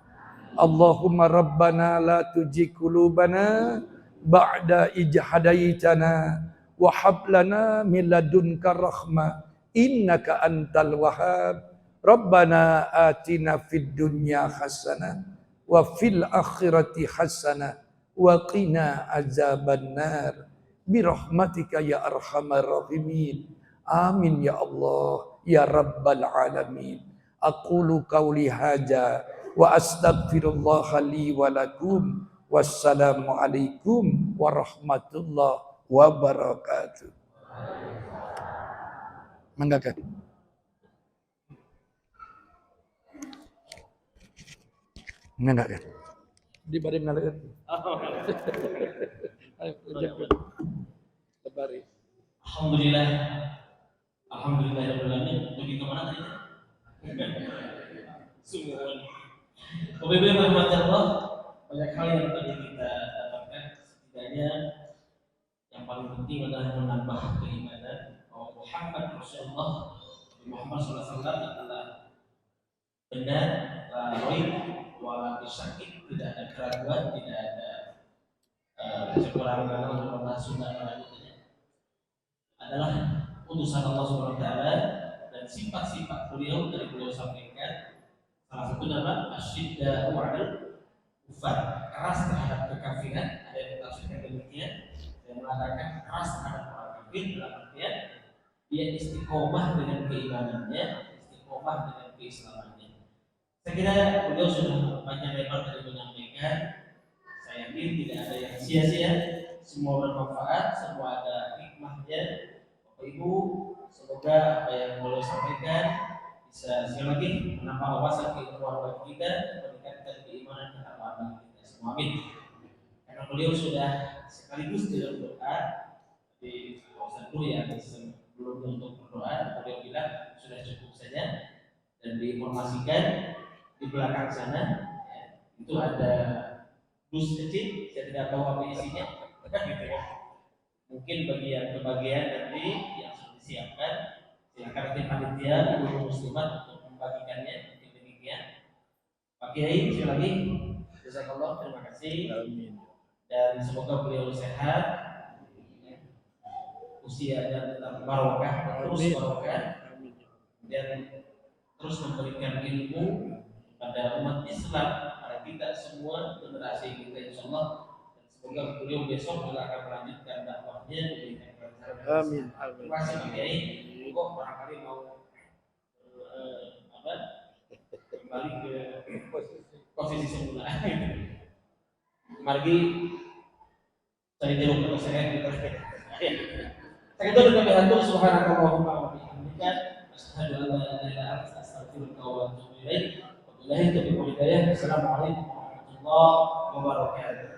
Allahumma rabbana la tujigh qulubana ba'da idh hadaitana wa hab lana min ladunka rahmah innaka antal wahhab. Rabbana atina fid dunya hasanah wa fil akhirati hasanah wa qina azabannar bi rahmatika ya arhamar rahimin. Amin ya Allah ya rabbal alamin. Aqulu qawli hadza wa astaghfirullah li wa lakum. Wassalamu alaikum warahmatullahi wabarakatuh. Mangga kan? Mangga kan? Di bari ngaleun. Ayo lebari. Alhamdulillah. Alhamdulillahirabbil alamin. Pergi ke mana tadi? Semua. Bapak-ibu yang dirahmati Allah, banyak hal yang tadi kita dapatkan. Setidaknya yang paling penting adalah menambah keimanan bahwa Muhammad Rasulullah Muhammad SAW adalah benar, raib, wala syakik, tidak ada keraguan, tidak ada kekurangan untuk Allah sunnah lanjutnya adalah utusan Allah Subhanahu wa taala, dan sifat-sifat beliau dari beliau sampaikan salah satu nama asyidda'u 'alal kufar, keras terhadap kekafiran. Ada yang ditafsirkan Saya mengatakan keras terhadap orang kafir dalam artian dia istiqomah dengan keimanannya, istiqomah dengan keislamannya. Saya kira beliau sudah panjang lebar tadi menyampaikan. Saya yakin tidak ada yang sia-sia, semua bermanfaat, semua ada hikmahnya. Bapak Ibu, semoga apa yang beliau sampaikan bisa sekali lagi menambah wawasan keilmuan bagi kita, meningkatkan keimanan ketakwaan kita semua. Amin. Karena beliau sudah sekaligus dalam doa di kawasan dulu ya, sebelum untuk berdoa, beliau bilang sudah cukup saja dan diinformasikan di belakang sana ya, itu ada dus kecil, saya tidak tahu apa isinya, gitu ya. Mungkin bagi yang kebagian nanti yang sudah disiapkan, silakan nanti panitia ibu muslimat untuk membagikannya. Mungkin demikian. Pak Kiai, sekali lagi, jazakallah, terima kasih. Amin. Dan semoga beliau sehat, usia dan tetap barokah, terus barokah, dan terus memberikan ilmu pada umat Islam, pada kita semua, generasi kita insyaallah. Dan semoga beliau besok juga akan melanjutkan dakwahnya diberikan kelancaran. Amin. Terima kasih Pak Kiai. Kok barangkali mau kembali ke posisi semula. Mari saya jeruk terus saya gitu. Saya itu dengan berhantu subhanakallahumma wa bihamdika asyhadu an la ilaha illa anta astaghfiruka wa atubu ilaik. Wabillahi taufiq wal hidayah. Assalamualaikum warahmatullahi wabarakatuh.